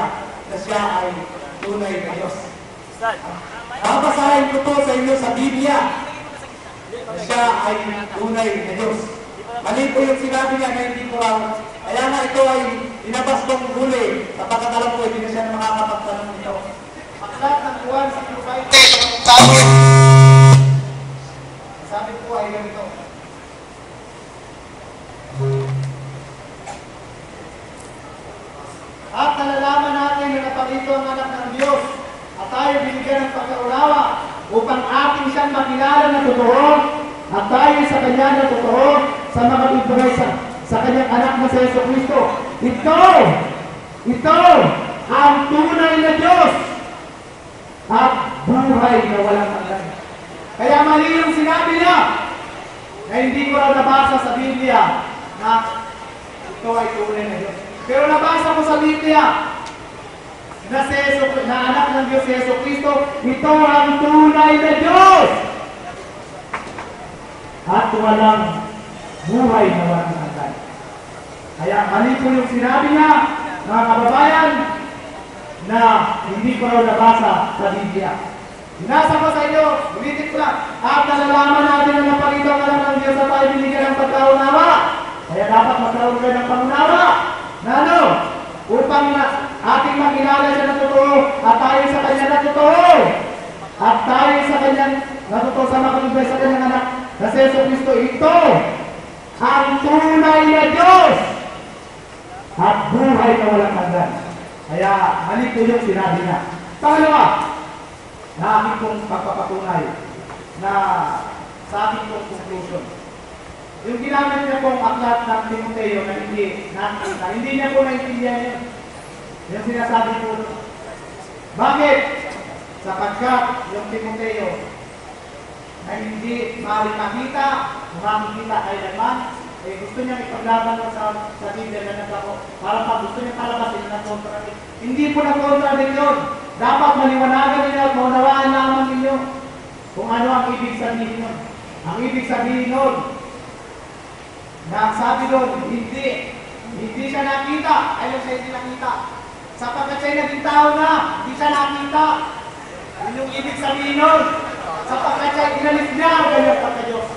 Speaker 1: na siya ay tunay na Diyos. Nabasahin ko po sa inyo sa Biblia na siya ay tunay na Diyos. Mali po yung sinabi niya na hindi ko raw. Kaya nga ito ay inabas kong huli. Sapagkat alam ko, hindi na siya na makakapagtanong nito. Aklat ng Juan sa Q5 sabi po ay ganito. At nalalaman natin na naparito ang anak ng Diyos at tayo binigyan ng pagkaunawa upang ating siyang makilala na totoo at tayo sa kanya na totoo sa mga ibigay sa kanyang anak na sa Yeso Kristo. Ito ang tunay na Diyos at buhay na walang hanggan. Kaya mali yung sinabi niya na hindi ko raw nabasa sa Biblia na ito ay tunay na Diyos. Pero nabasa ko sa Biblia na anak ng Diyos si Yeso Kristo, ito ang tunay na Diyos at walang buhay na walang hanggan. Kaya mali po yung sinabi niya, mga kababayan, na hindi ko raw nabasa sa Biblia. Binasa ko sa inyo, ulitin ko lang, at nalalaman natin na napalito ang alam ng Diyos at tayo binigyan ng pagkaunawa. Kaya dapat magkaroon kayo ng pangunawa. Na ano? Upang ating makilala siya na totoo at tayo sa kanya na totoo. At tayo sa kanya na totoo sa makalugay sa kanyang anak na si Yeso Kristo. Ito ang tunay na Diyos at buhay na walang hanggan. Kaya mali po yung sinabi niya. Pangalawa, na aking pong pagpapatunay na sa aking pong conclusion. Yung ginamit niya pong aklat ng Timoteo na hindi nakita, hindi niya po naintindihan yun. Yung sinasabi po. Bakit? Sapagkat yung Timoteo na hindi maaaring makita, makikita kailanman, gusto niya ipaglaban sa Biblia na nagkako. Para pag gusto niya palabasin na kontradik. Hindi po na kontradik yun. Dapat maliwanagan ninyo at maunawaan naman ninyo kung ano ang ibig sabihin nun. Ang ibig sabihin nun, na sabi doon, hindi siya nakita. Ayaw siya hindi nakita. Sapagkat siya naging tao na, hindi siya nakita. Yun yung ibig sabihin nun. Sapagkat siya inalis niya ang kanyang pagka-Diyos.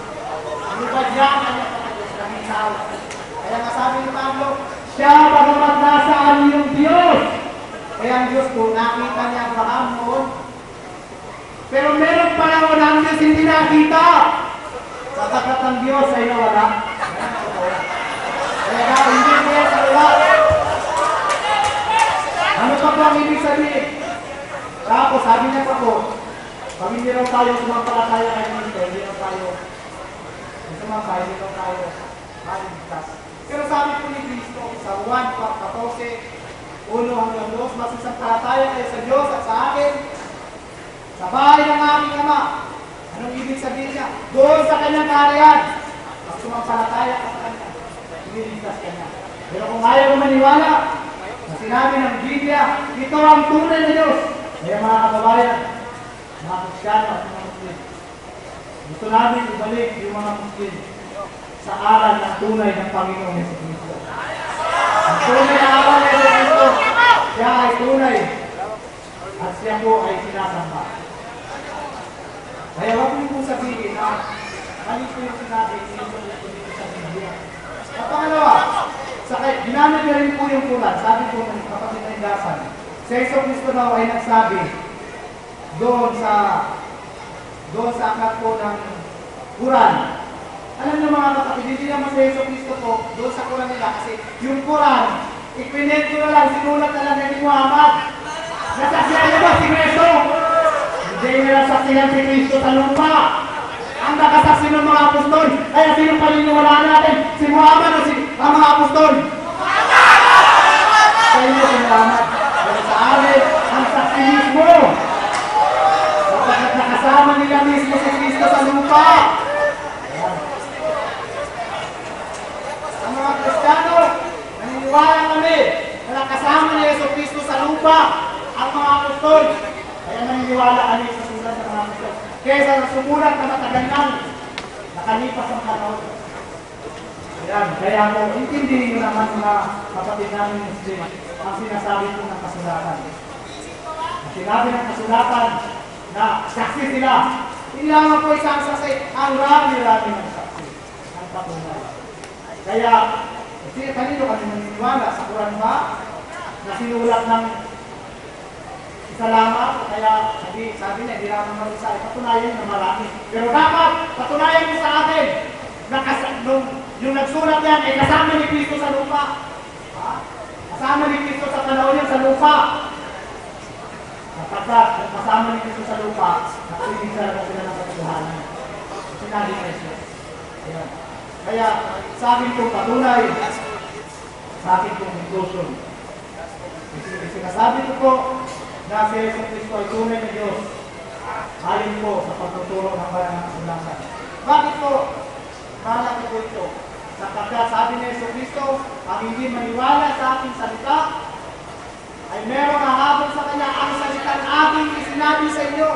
Speaker 1: Inubad niya ang kanyang pagka-Diyos. Naging tao. Kaya nga sabi ni Pablo, siya bagamat nasaan yung Diyos. Kaya ang Diyos po, nakita niya Abraham noon. Pero meron panahon ang Diyos hindi nakita. Sapagkat ang Diyos ay nawala. Kaya hindi niya sa luwag. Ano pa po ang ibig sabihin? Tapos sabi niya pa po, pag hindi raw tayo sumampalataya kay Cristo, hindi raw tayo sumampay, hindi raw tayo maligtas. Pero sabi po ni Cristo sa Juan 14, 1-2, masisampalataya kayo sa Diyos at sa akin, sa bahay ng aking Ama. Anong ibig sabihin niya? Doon sa kanyang kaharian. Pag sumampalataya ka sa kanya, ililigtas ka niya. Pero kung ayaw mo maniwala, na sinabi ng Biblia, ito ang tunay na Diyos. Kaya mga kababayan, mga Kristiyano at mga Muslim, gusto namin ibalik yung mga Muslim sa aral ng tunay ng Panginoon Jesucristo. Ang tunay na aral ng Jesucristo, siya ay tunay at siya po ay sinasamba. Kaya wag niyo po sabihin na mali po yung sinabi dito sa Biblia. At pangalawa, ginamit niya rin po yung kulat. Sabi po ng kapatid na Indasan, si Yeso Kristo daw ay nagsabi doon sa aklat po ng Quran. Alam niyo mga kapatid, hindi naman sa Yeso Cristo po, doon sa Quran nila, kasi yung Quran, ipinento na lang, sinulat na lang ni Muhammad. Nasaksihan niyo ba si Cristo? Hindi nila saksihan si Cristo sa lupa. Ang nakasaksi ng mga apostol, kaya sino paniniwalaan natin? Si Muhammad o ang mga apostol? Sa inyo, si Muhammad. Pero sa amin, ang saksi mismo. Kapag nakasama nila mismo si Cristo sa lupa. Ang mga Kristiyano, naniniwala kami na nakasama ni Yeso Cristo sa lupa ang mga apostol. Kaya naniniwala kami sa sulat ng mga apostol. Kaysa sa sumulat na matagal nang nakalipas ang panahon. Ayan, kaya mo, intindihin nyo naman mga kapatid namin Muslim ang sinasabi po ng kasulatan. Ang sinabi ng kasulatan na saksi sila. Hindi naman po isang saksi, ang rami-rami ng saksi. Ang patunay. Kaya, kanino kami naniniwala sa Quran ba? Na sinulat ng isa lamang, kaya sabi niya, hindi naman mag-isa, patunayan na marami. Pero dapat, patunayan mo sa atin na yung nagsulat yan ay kasama ni Cristo sa lupa. Ha? Kasama ni Cristo sa panahon yan sa lupa. Kapag kasama ni Cristo sa lupa, nakinig sa sila ng katotohanan. Sinabi ni Jesus. Ayan. Kaya sa akin kong patunay, sa akin kong conclusion. Sinasabi ko po na si Jesus Cristo ay tunay na Diyos. Ayon po sa pagtuturo ng banal na kasulatan. Bakit po? Mahal ko po ito. Sapagkat sabi ni Jesus Cristo, ang hindi maniwala sa aking salita ay merong hahabol sa kanya ang salitang aking isinabi sa inyo.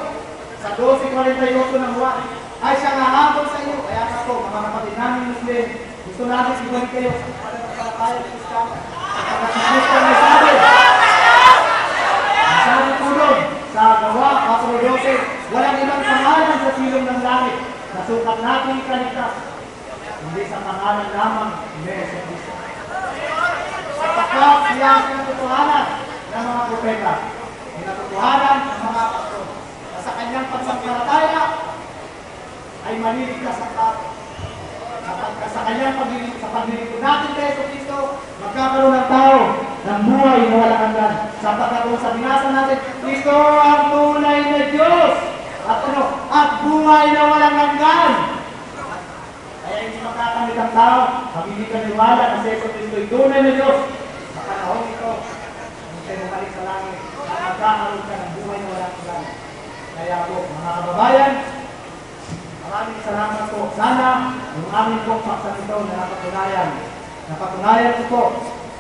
Speaker 1: Sa 12:48 ng Juan ay siyang hahabol sa inyo. Kaya nga po, mga kapatid namin Muslim, gusto natin ibalik kayo sa pananampalataya ng Kristiyano. Sapagkat si Kristo may sabi, sabi po doon, sa Gawa 4:12, walang ibang pangalan sa silong ng langit na sukat natin ikaligtas, hindi sa pangalan lamang ni Jesus Cristo. Sapagkat siya ang pinatutuhanan ng mga propeta, pinatutuhanan ng mga apostol, na sa kanyang pagsampalataya ay maliligtas ang tao. Sa kanyang paglilingkod natin kay Jesus Cristo, magkakaroon ng tao ng buhay na walang hanggan. Sapagkat kung sa binasa natin, ito ang tunay na Diyos at buhay na walang hanggan. Kaya hindi makakamit ang tao pag hindi ka niwala na si Jesus Cristo ay tunay na Diyos. Sa panahon ito, kung sa'yo bumalik sa langit, at magkakaroon ka ng buhay na walang hanggan. Kaya po, mga kababayan, maraming salamat po. Sana yung aming pong paksa nito na napatunayan ko po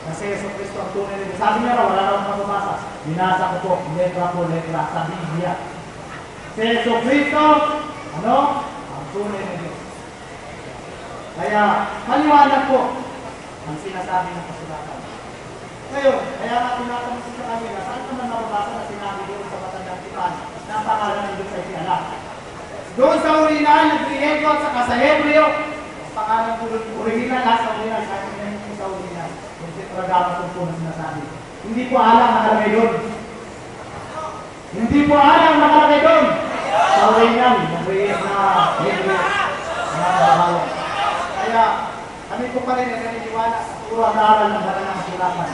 Speaker 1: na si Jesus Cristo ang tunay na Diyos. Sabi niya wala akong mababasa. Binasa ko po, letra po, letra sa Biblia. Si Jesus Cristo, ang tunay na Diyos. Kaya, maliwanag po ang sinasabi ng kasulatan. Ngayon, kaya nga tinatanong sa kanila, saan naman mababasa na sinabi doon sa Matandang Tipan na ang pangalan ng Diyos ay si Allah? Doon sa original, nag-Griego at saka sa Hebreo, ang pangalan po doon, original sa original, sabi niya yung sa original, yung tetragama po na sinasabi. Hindi po alam nakalagay doon. Hindi po alam nakalagay doon. Sa original, nag-Griego na Hebreo, na babaw. Kaya, kami po pa rin naniniwala sa puro ang aral ng banal na kasulatan.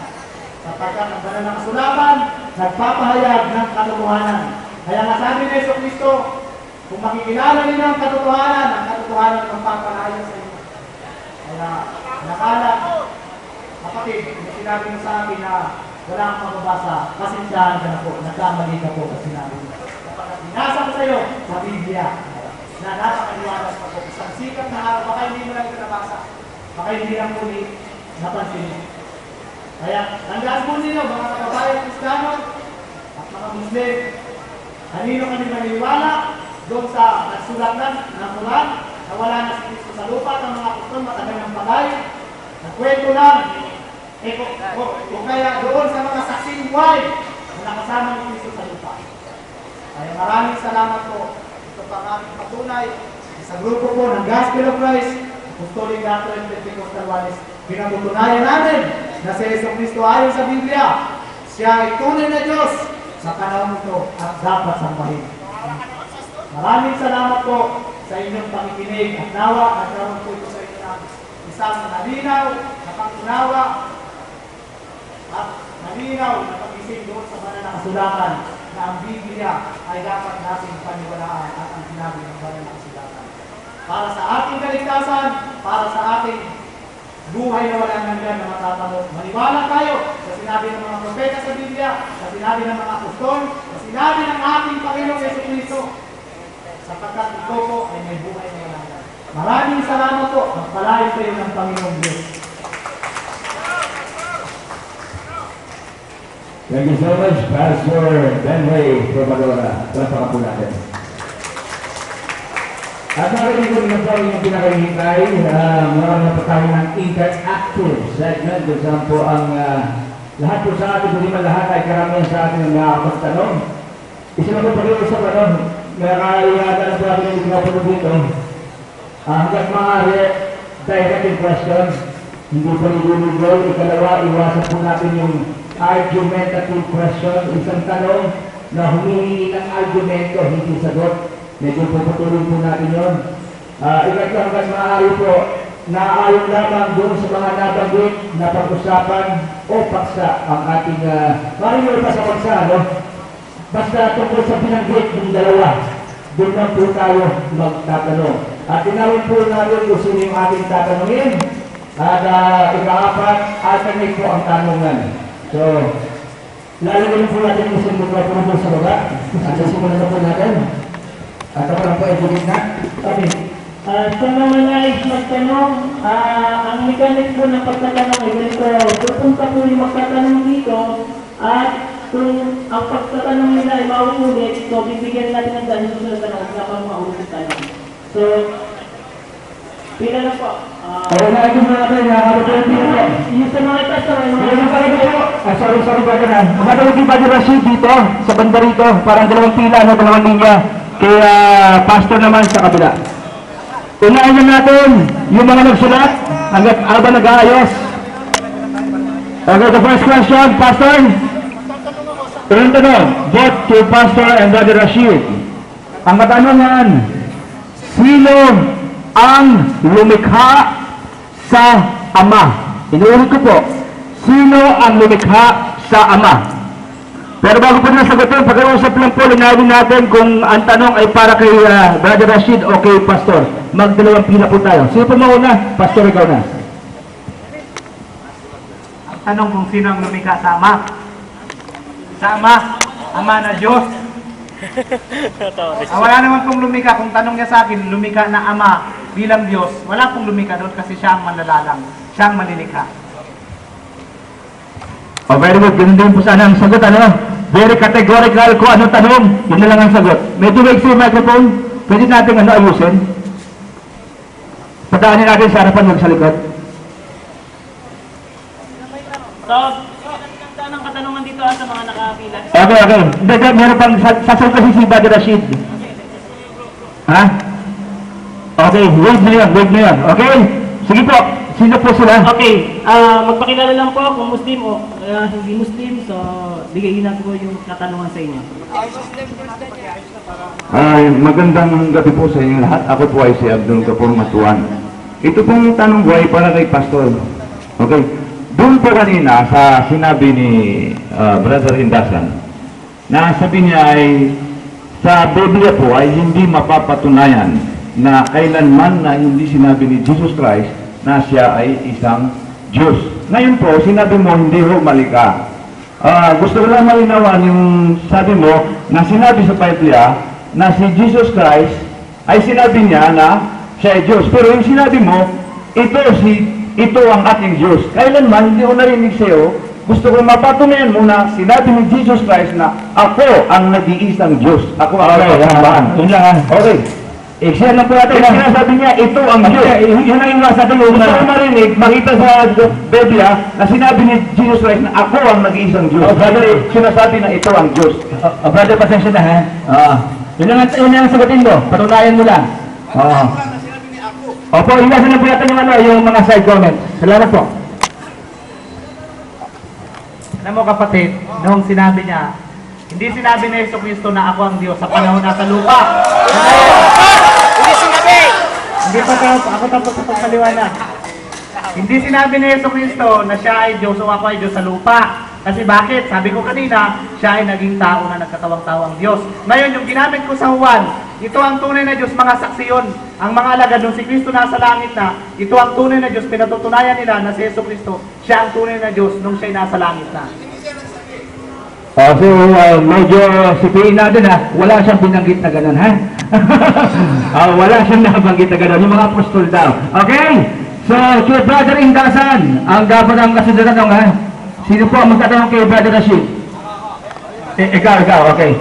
Speaker 1: Sapagkat ang banal na kasulatan, nagpapahayag ng katotohanan. Kaya nga sabi ni Jesus Cristo, kung makikilala ninyo ang katotohanan ang magpapalaya sa inyo. Kaya, nakala, kapatid, kung sinabi mo sa akin na wala kang mababasa, pasensyahan ka na po, nagkamali ka po kasi sinabi mo. Kapag binasa ko sa iyo, sa Biblia, na napakaliwalas pa po, isang sikat na araw, baka hindi mo lang ito nabasa, baka hindi lang muli napansin mo. Kaya, tandaan po ninyo, mga kababayan Kristiyano at mga Muslim, kanino kami maniniwala doon sa nagsulatan ng Quran na wala na si Cristo sa lupa ng mga apostol matagal ng patay, nagkwento lang, o kaya doon sa mga saksing buhay na nakasama ni Cristo sa lupa. Kaya maraming salamat po. Ito pang aming patunay sa grupo po ng Gospel of Christ, Apostolic Doctrine Pentecostal Oneness. Pinatutunayan natin na si Jesus Cristo ayon sa Biblia, siya ay tunay na Diyos sa panahon ito at dapat sambahin. Maraming salamat po. sa inyong pakikinig at nawa nagkaroon po ito sa inyo ng isang malinaw na pangunawa at malinaw na pag-isip doon sa banal na kasulatan na ang Biblia ay dapat nating paniwalaan at ang sinabi ng banal na kasulatan. Para sa ating kaligtasan, para sa ating buhay na walang hanggan na matatamo. Maniwala tayo sa sinabi ng mga propeta sa Biblia, sa sinabi ng mga apostol, sa sinabi ng ating Panginoong Jesucristo, sapagkat ito po ay may buhay na walang hanggan. Maraming salamat po. Magpalain kayo ng Panginoong Diyos.
Speaker 2: Thank you so much, Pastor Benway Promadora. Palapaka po natin. At nakalimutan na po yung pinakahintay, meron na po tayo ng interactive segment kung saan po ang lahat po sa atin, hindi man lahat ay karamihan sa atin ang nakakapagtanong. Isa na po pag-iusap, nakakayata na po natin yung pinapunod dito. Hanggang maaari, directed questions, hindi po nilulugol. Ikalawa, iwasan po natin yung argumentative question, isang tanong na humihingi ng argumento, hindi sagot. Medyo puputulin po natin yun. Ikatlo hanggang maaari po, naaayon lamang doon sa mga nabanggit na pag-usapan o paksa ang ating, maaaring pa sa paksa, no? Basta tungkol sa binanggit ng dalawa, doon lang po tayo magtatanong. At tinawin po natin kung sino yung ating tatanungin. At ika-apat, alternate po ang tanungan. So, lalagyan po natin yung isang mikrofon po sa baba. At sasimulan na po natin. At ako lang po ay bulit na. Okay.
Speaker 4: Sa mga nais magtanong, ang mechanic po ng pagtatanong ay ganito. Pupunta po yung magtatanong dito at kung ang pagtatanong nila ay mauulit, so bibigyan natin ng dahil susunod na tanong na pang mauulit tayo. So, pila na po.
Speaker 2: Okay na ito mga natin, nakakabot ko yung pila po.
Speaker 4: Yung sa mga itaso ay mga...
Speaker 2: Pila na pala po. Sorry ba ka na. Matawag yung Brother Rashid dito, sa banda rito. Parang dalawang pila, dalawang linya. Kaya pastor naman sa kabila. Unahin na natin yung mga nagsulat hanggang habang nag-aayos. Okay, the first question, Pastor. Unang tanong, both to Pastor and Brother Rashid. Ang katanungan, sino ang lumikha sa Ama? Inuulit ko po, sino ang lumikha sa Ama? Pero bago po na sagutin, pag-uusap lang po, linawin natin kung ang tanong ay para kay Brother Rashid o kay Pastor. Magdalawang pila po tayo. Sino po mauna? Pastor, ikaw na.
Speaker 1: Ang tanong kung sino ang lumikha sa Ama. Sa Ama, Ama na Diyos. Wala naman pong lumikha. Kung tanong niya sa akin, lumikha na Ama bilang Diyos, wala pong lumikha doon kasi siya ang manlalalang. Siya ang malilikha.
Speaker 2: Oh, very good. Ganun din po sana ang sagot, ano? Very categorical ko ano tanong. Yun na lang ang sagot. Medyo maiksi yung microphone. Pwede natin ano ayusin. Padaanin natin sa harapan sa likod.
Speaker 4: So, ang katanungan dito sa mga nakapila.
Speaker 2: Okay. Meron pang sasagot kasi si Brother Rashid. Ha? Okay, wait na yan. Okay? Sige po. Sino po sila?
Speaker 4: Okay, magpakilala lang po kung Muslim o hindi Muslim, so bigay na po yung katanungan sa inyo.
Speaker 5: Magandang gabi po sa inyo lahat. Ako po ay si Abdul Kapur Matuan. Ito pong tanong ko ay para kay Pastor. Okay. Doon po kanina sa sinabi ni Brother Indasan, na sabi niya ay sa Biblia po ay hindi mapapatunayan na kailanman na hindi sinabi ni Jesus Christ na siya ay isang Diyos. Ngayon po, sinabi mo hindi ho mali ka. Gusto ko lang malinawan yung sabi mo na sinabi sa Biblia na si Jesus Christ ay sinabi niya na siya ay Diyos. Pero yung sinabi mo, ito ang ating Diyos. Kailanman, hindi ko narinig sa iyo, gusto ko mapatunayan mo na sinabi ni Jesus Christ na ako ang nag-iisang Diyos. Ako ang kasambahan. Okay.
Speaker 2: Exam lang po natin.
Speaker 5: Sinasabi niya, ito ang Diyos.
Speaker 2: Yun ang yung nasa dulo.
Speaker 5: Gusto ko marinig, makita sa Biblia na sinabi ni Jesus Christ na ako ang nag-iisang Diyos. Brother, sinasabi na ito ang Diyos.
Speaker 2: Brother, pasensya na ha. Yun ang sagutin mo. Patunayan mo lang. Opo, iwasan lang po natin yung mga side comment. Salamat po.
Speaker 1: Alam mo kapatid, noong sinabi niya, hindi sinabi ni Jesucristo na ako ang Diyos sa panahon nasa lupa. Hindi sinabi
Speaker 6: Hindi pa ako tapos sa pagpaliwanag. Hindi sinabi ni Jesucristo na siya ay Diyos o ako ay Diyos sa lupa. Kasi bakit? Sabi ko kanina, siya ay naging tao na nagkatawang-tawang Diyos. Ngayon, yung ginamit ko sa Juan, ito ang tunay na Diyos, mga saksi yun. Ang mga alagad, nung si Kristo nasa langit na, ito ang tunay na Diyos, pinatutunayan nila na si Jesucristo, siya ang tunay na Diyos nung siya nasa langit na.
Speaker 2: So, medyo sipiin natin ha, wala siyang binanggit na gano'n ha? Wala siyang nabanggit na gano'n, yung mga apostol daw. Okay? So, kay Brother Indasan, ang dapat ang kasunod na ha? Sino po ang magtatanong kay Brother Rashid? Ikaw, okay.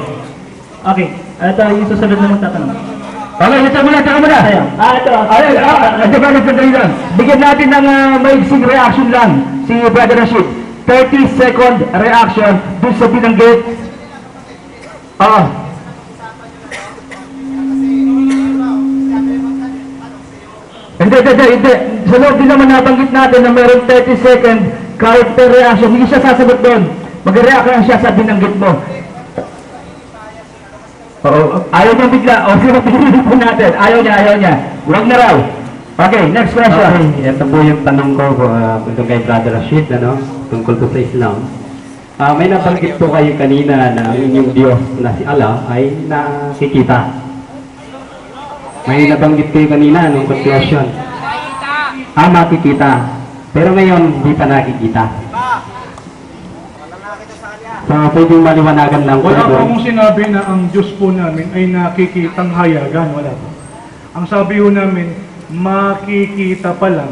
Speaker 4: Okay, ito yung susunod na magtatanong.
Speaker 2: Okay, ito muna. Ito. Bigyan natin ng maiksing reaction lang si Brother Rashid. 30-second reaction dun sa binanggit. Hindi. Sa loob din naman nabanggit natin na mayroong 30-second character reaction. Hindi siya sasagot doon. Mag-react lang siya sa binanggit mo. Ayaw niya bigla. Sino pinili po natin? Ayaw niya. Huwag na raw. Okay, next question.
Speaker 7: Okay, ito po yung tanong ko tungkol kay Brother Rashid, tungkol po sa Islam. May nabanggit po kayo kanina na ang inyong Diyos na si Allah ay nakikita. May nabanggit kayo kanina nung conclusion. Makikita. Pero ngayon, hindi pa nakikita. So, pwedeng maliwanagan lang po.
Speaker 3: Wala po akong sinabi na ang Diyos po namin ay nakikitang hayagan. Wala po. Ang sabi po namin, makikita pa lang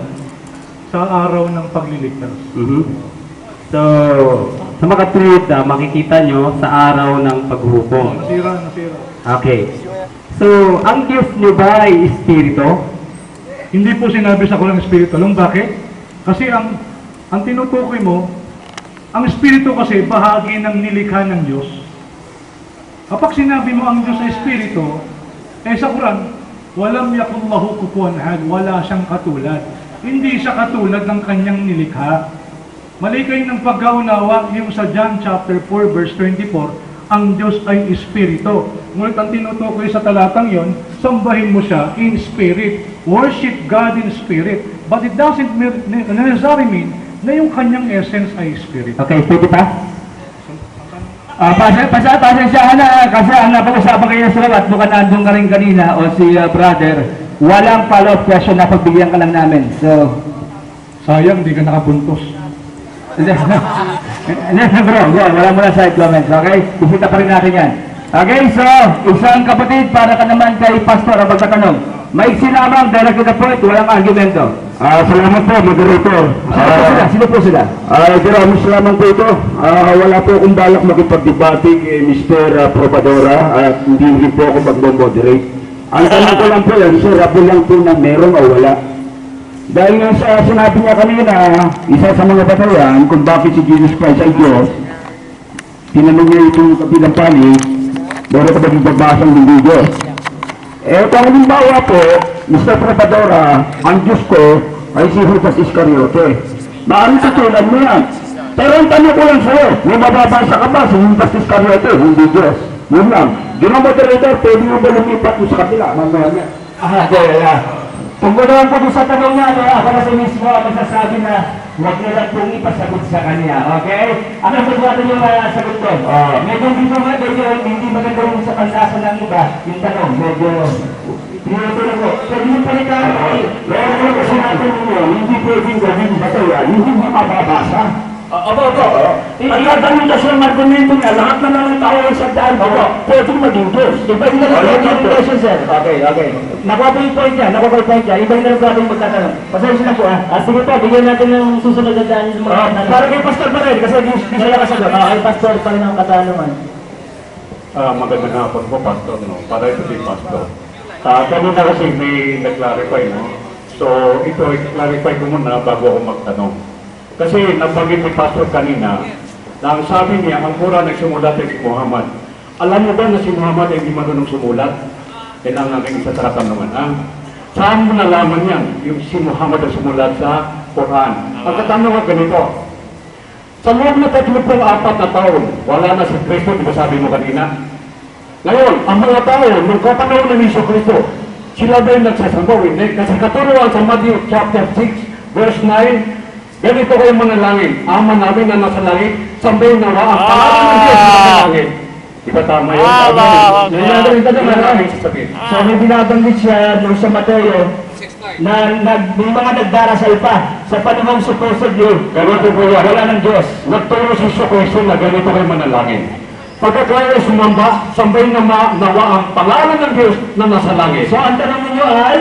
Speaker 3: sa araw ng pagliligtas.
Speaker 7: So, sa makatwid, makikita nyo sa araw ng paghukom.
Speaker 3: Nasira.
Speaker 7: Okay. So, ang Diyos nyo ba ay espiritu?
Speaker 3: Hindi po sinabi sa kulang espiritu. Alam bakit? Kasi ang tinutukoy mo, ang espiritu kasi bahagi ng nilikha ng Diyos. Kapag sinabi mo ang Diyos ay espiritu, sa Quran, walam yakullahu kufuwan ahad, wala siyang katulad. Hindi siya katulad ng kanyang nilikha. Mali kayo ng pagkaunawa, yung sa John chapter 4 verse 24, ang Diyos ay espiritu. Ngunit ang tinutukoy sa talatang yon, sambahin mo siya in spirit. Worship God in spirit. But it doesn't necessarily mean na yung kanyang essence ay spirit.
Speaker 2: Okay, pwede pa? Pasensyahan na kasi ang napag-usapan kayo sa lahat, mukhang nandun ka rin kanina o si brother, walang follow-up question na pagbigyan ka lang namin. So,
Speaker 3: sayang, di ka nakabuntos.
Speaker 2: bro, wala muna side comments, okay? Bisita pa rin natin yan. Okay, so, isang kapatid para ka naman kay Pastor ang magtatanong. May sinamang direct to the point, walang argumento.
Speaker 5: Salamat po, moderator.
Speaker 2: Sino po sila?
Speaker 5: Maraming salamat po ito. Wala po akong balak makipagdebate kay Mr. Probadora at hindi po ako mag-moderate. Ang tanong ko lang po yan, sir, abo lang po na meron o wala. Dahil nga sa sinabi niya kanina, isa sa mga batayan kung bakit si Jesus Christ ay Diyos, tinanong niya itong kabilang panig, meron ka ba pagbabasang hindi Diyos? Kung halimbawa po, Mr. Probadora, ang Diyos ko ay si Judas Iscariote. Maaaring katulad mo yan. Pero ang tanong ko lang sa'yo, may mababasa ka ba si Judas Iscariote, hindi Diyos? Yun lang. Yun ang moderator, pwede mo ba lumipat mo sa kabila? Mamaya niya.
Speaker 2: Tungkol naman po sa tanong niya, ako na si mismo ang magsasabi na huwag na lang pong ipasagot sa kanya, okay? Ano po natin yung sagot ko? Medyo hindi maganda yung sa panlasa ng iba, yung tanong, medyo tinutulog ko. Pwede yung palitan,
Speaker 5: Kasi natin ninyo, hindi pwedeng gawin batayan, hindi mababasa.
Speaker 2: Opo.
Speaker 5: Ang tatanong kasi ang argumento niya, lahat na ng tao ay sagdaan mo, pwedeng maging Diyos.
Speaker 2: Iba yung nalagay yung question, sir. Okay. Nakuha po yung point niya. Iba yung nalagay yung magtatanong. Pasensya na po, sige po, bigyan natin ng susunod na daan yung mga katanong. Para kay Pastor pa rin, kasi di siya kasagot. Kay Pastor pa rin ang katanungan.
Speaker 8: Magandang hapon po, Pastor, no? Para ito si Pastor. Kanina kasi may nag-clarify, no? So, ito, i-clarify ko muna bago ako magtanong. Kasi nabanggit ni Pastor kanina na ang sabi niya, ang Quran nagsumulat ay si Muhammad. Alam mo ba na si Muhammad ay hindi marunong sumulat? Yan ang aking isa sa katanungan. Saan mo nalaman yan? Yung si Muhammad ay sumulat sa Quran. Ang katanungan ganito, sa loob na 34 na taon, wala na si Kristo, di ba sabi mo kanina? Ngayon, ang mga tao, nung kapanahon ng Iso Kristo, sila ba yung nagsasamba o hindi? Kasi katuruan sa Matthew chapter 6, verse 9, ganito kayo manalangin, Ama namin na nasa langit, sambahin nawa ang pangalan ng Diyos na nasa langit. Di ba tama yun?
Speaker 2: So may binabanggit siya doon sa Mateo na may mga nagdarasal pa sa panahong supposedly
Speaker 8: Ganito po yan.
Speaker 2: wala ng Diyos.
Speaker 8: Nagturo si Jesucristo na ganito kayo manalangin. Pagka kayo sumamba, sambahin nawa ang pangalan ng Diyos na nasa langit.
Speaker 2: So ang tanong ninyo ay,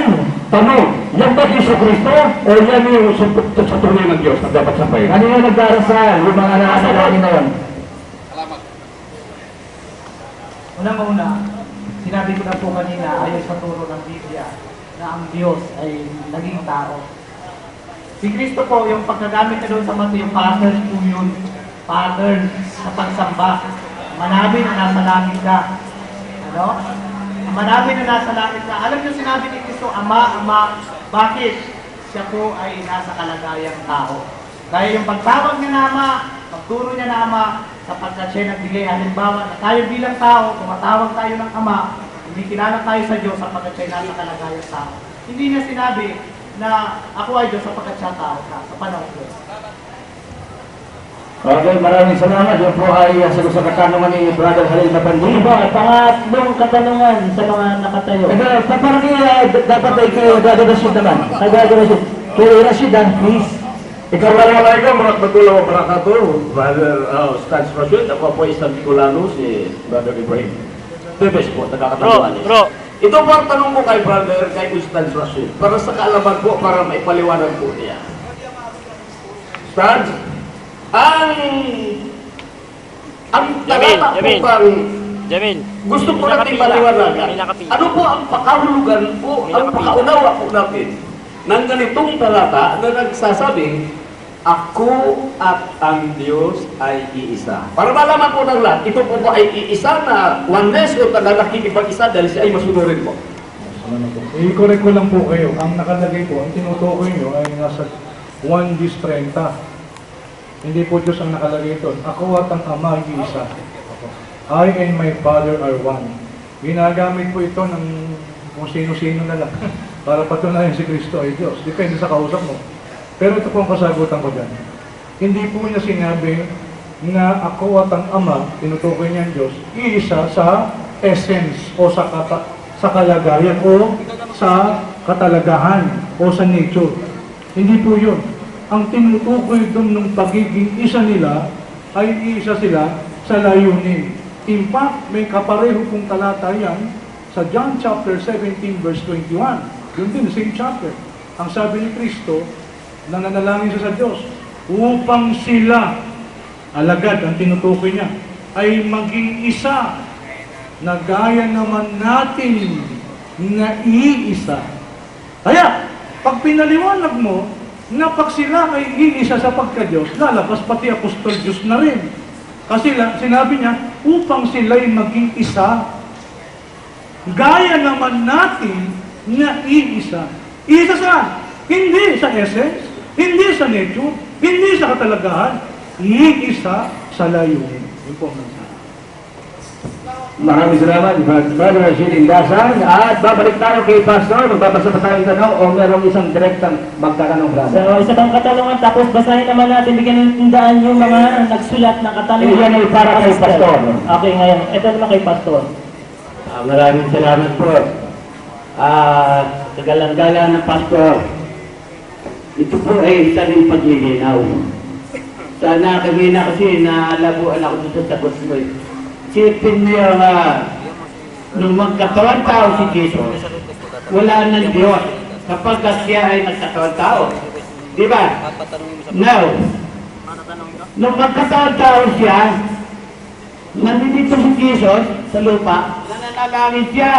Speaker 8: Tanong, yan ba Jesucristo o yan yung sa tunay ng Diyos na dapat sambahin?
Speaker 2: ano yung nagdarasal? Yung mga nananalangin na yun.
Speaker 1: Unang-una, sinabi ko na po kanina ayon sa turo ng Biblia na ang Diyos ay naging tao. Si Kristo po, yung pagkagamit na doon sa Mateo, pattern po yun. Pattern sa pagsamba. Manabi na nasa langit ka. Ano? Manabi na nasa langit ka. Alam niyo sinabi ni Kristo, Ama, Ama, bakit? Siya po ay nasa kalagayang tao. Dahil yung pagtawag niya na Ama, pagturo niya na Ama, sapagkat siya nagbigay halimbawa na tayo bilang tao, tumatawag tayo ng Ama, hindi kilala tayo sa Diyos sapagkat siya nasa kalagayang tao. Hindi niya sinabi na ako ay Diyos sapagkat siya tao ka sa panahon Diyos.
Speaker 2: Okay, maraming salamat. Yung po ay sagot sa katanungan ni Brother Halil Napandi. Pangatlong katanungan sa mga nakatayo. Parang dapat ay kay Brother Rashid naman. Kay Brother Rashid. Kay Rashid, please. Ikaw
Speaker 9: Assalamualaikum warahmatullahi wabarakatuh. Brother Stans Rashid, ako po isang Bicolano, si Brother Ibrahim. Bebes po, taga-Katanduan. Ito po ang tanong ko kay Brother, kay Stans Rashid. Para sa kaalaman po, para maipaliwanag po niya. Stans, ang talata po kang gusto po natin maliwanagan. Ano po ang pakahulugan po, ang pakaunawa po natin ng ganitong talata na nagsasabing, ako at ang Diyos ay iisa. Para malaman po ng lahat, ito po ay iisa na oneness o talaga nakikipag-isa dahil siya ay masunurin po.
Speaker 3: I-correct ko lang po kayo. Ang nakalagay po, ang tinutukoy nyo ay nasa 1:30. Hindi po Diyos ang nakalagay ito. Ako at ang Ama ay isa. I and my Father are one. Ginagamit po ito ng kung sino-sino na lang para patunayan si Kristo ay Diyos. Depende sa kausap mo. Pero ito po ang kasagutan ko dyan. Hindi po niya sinabi na ako at ang Ama, tinutukoy niya ang Diyos, iisa sa essence o sa kalagayan o sa katalagahan o sa nature. Hindi po yun. Ang tinutukoy doon ng pagiging isa nila ay isa sila sa layunin. In fact, may kapareho pong talata yan sa John chapter 17 verse 21. Yun din, same chapter. Ang sabi ni Kristo, na nanalangin siya sa Diyos, upang sila, alagad ang tinutukoy niya, ay maging isa na gaya naman natin na iisa. Kaya, pag pinaliwanag mo, na pag sila ay iisa sa pagka-Diyos, lalabas pati apostol Diyos na rin. Kasi sinabi niya, upang sila'y maging isa, gaya naman natin na iisa. Isa sa, hindi sa essence, hindi sa nature, hindi sa katalagahan, iisa sa layunin. Yun po ang mensahe.
Speaker 2: Maraming salamat, Brother Rashid Indasan. At babalik tayo kay Pastor. Magbabasa pa tayong tanong o merong isang direktang magtatanong, Brother?
Speaker 4: So, isa pang katanungan, tapos basahin naman natin, bigyan ng daan yung mga nagsulat ng katanungan.
Speaker 2: Yan ay para kay Pastor.
Speaker 4: Okay, ngayon, ito naman kay Pastor.
Speaker 7: Maraming salamat po. Kagalang-gala ng Pastor. Ito po ay isa rin paglilinaw. Sana kanina kasi naalabuan ako dito sa sagot mo. Sipin mo yung nung magkatawang tao si Jesus, wala ng Diyos kapag siya ay nagkatawang tao. Di ba? Now, nung magkatawang tao siya, nandito si Jesus sa lupa, nananalangin siya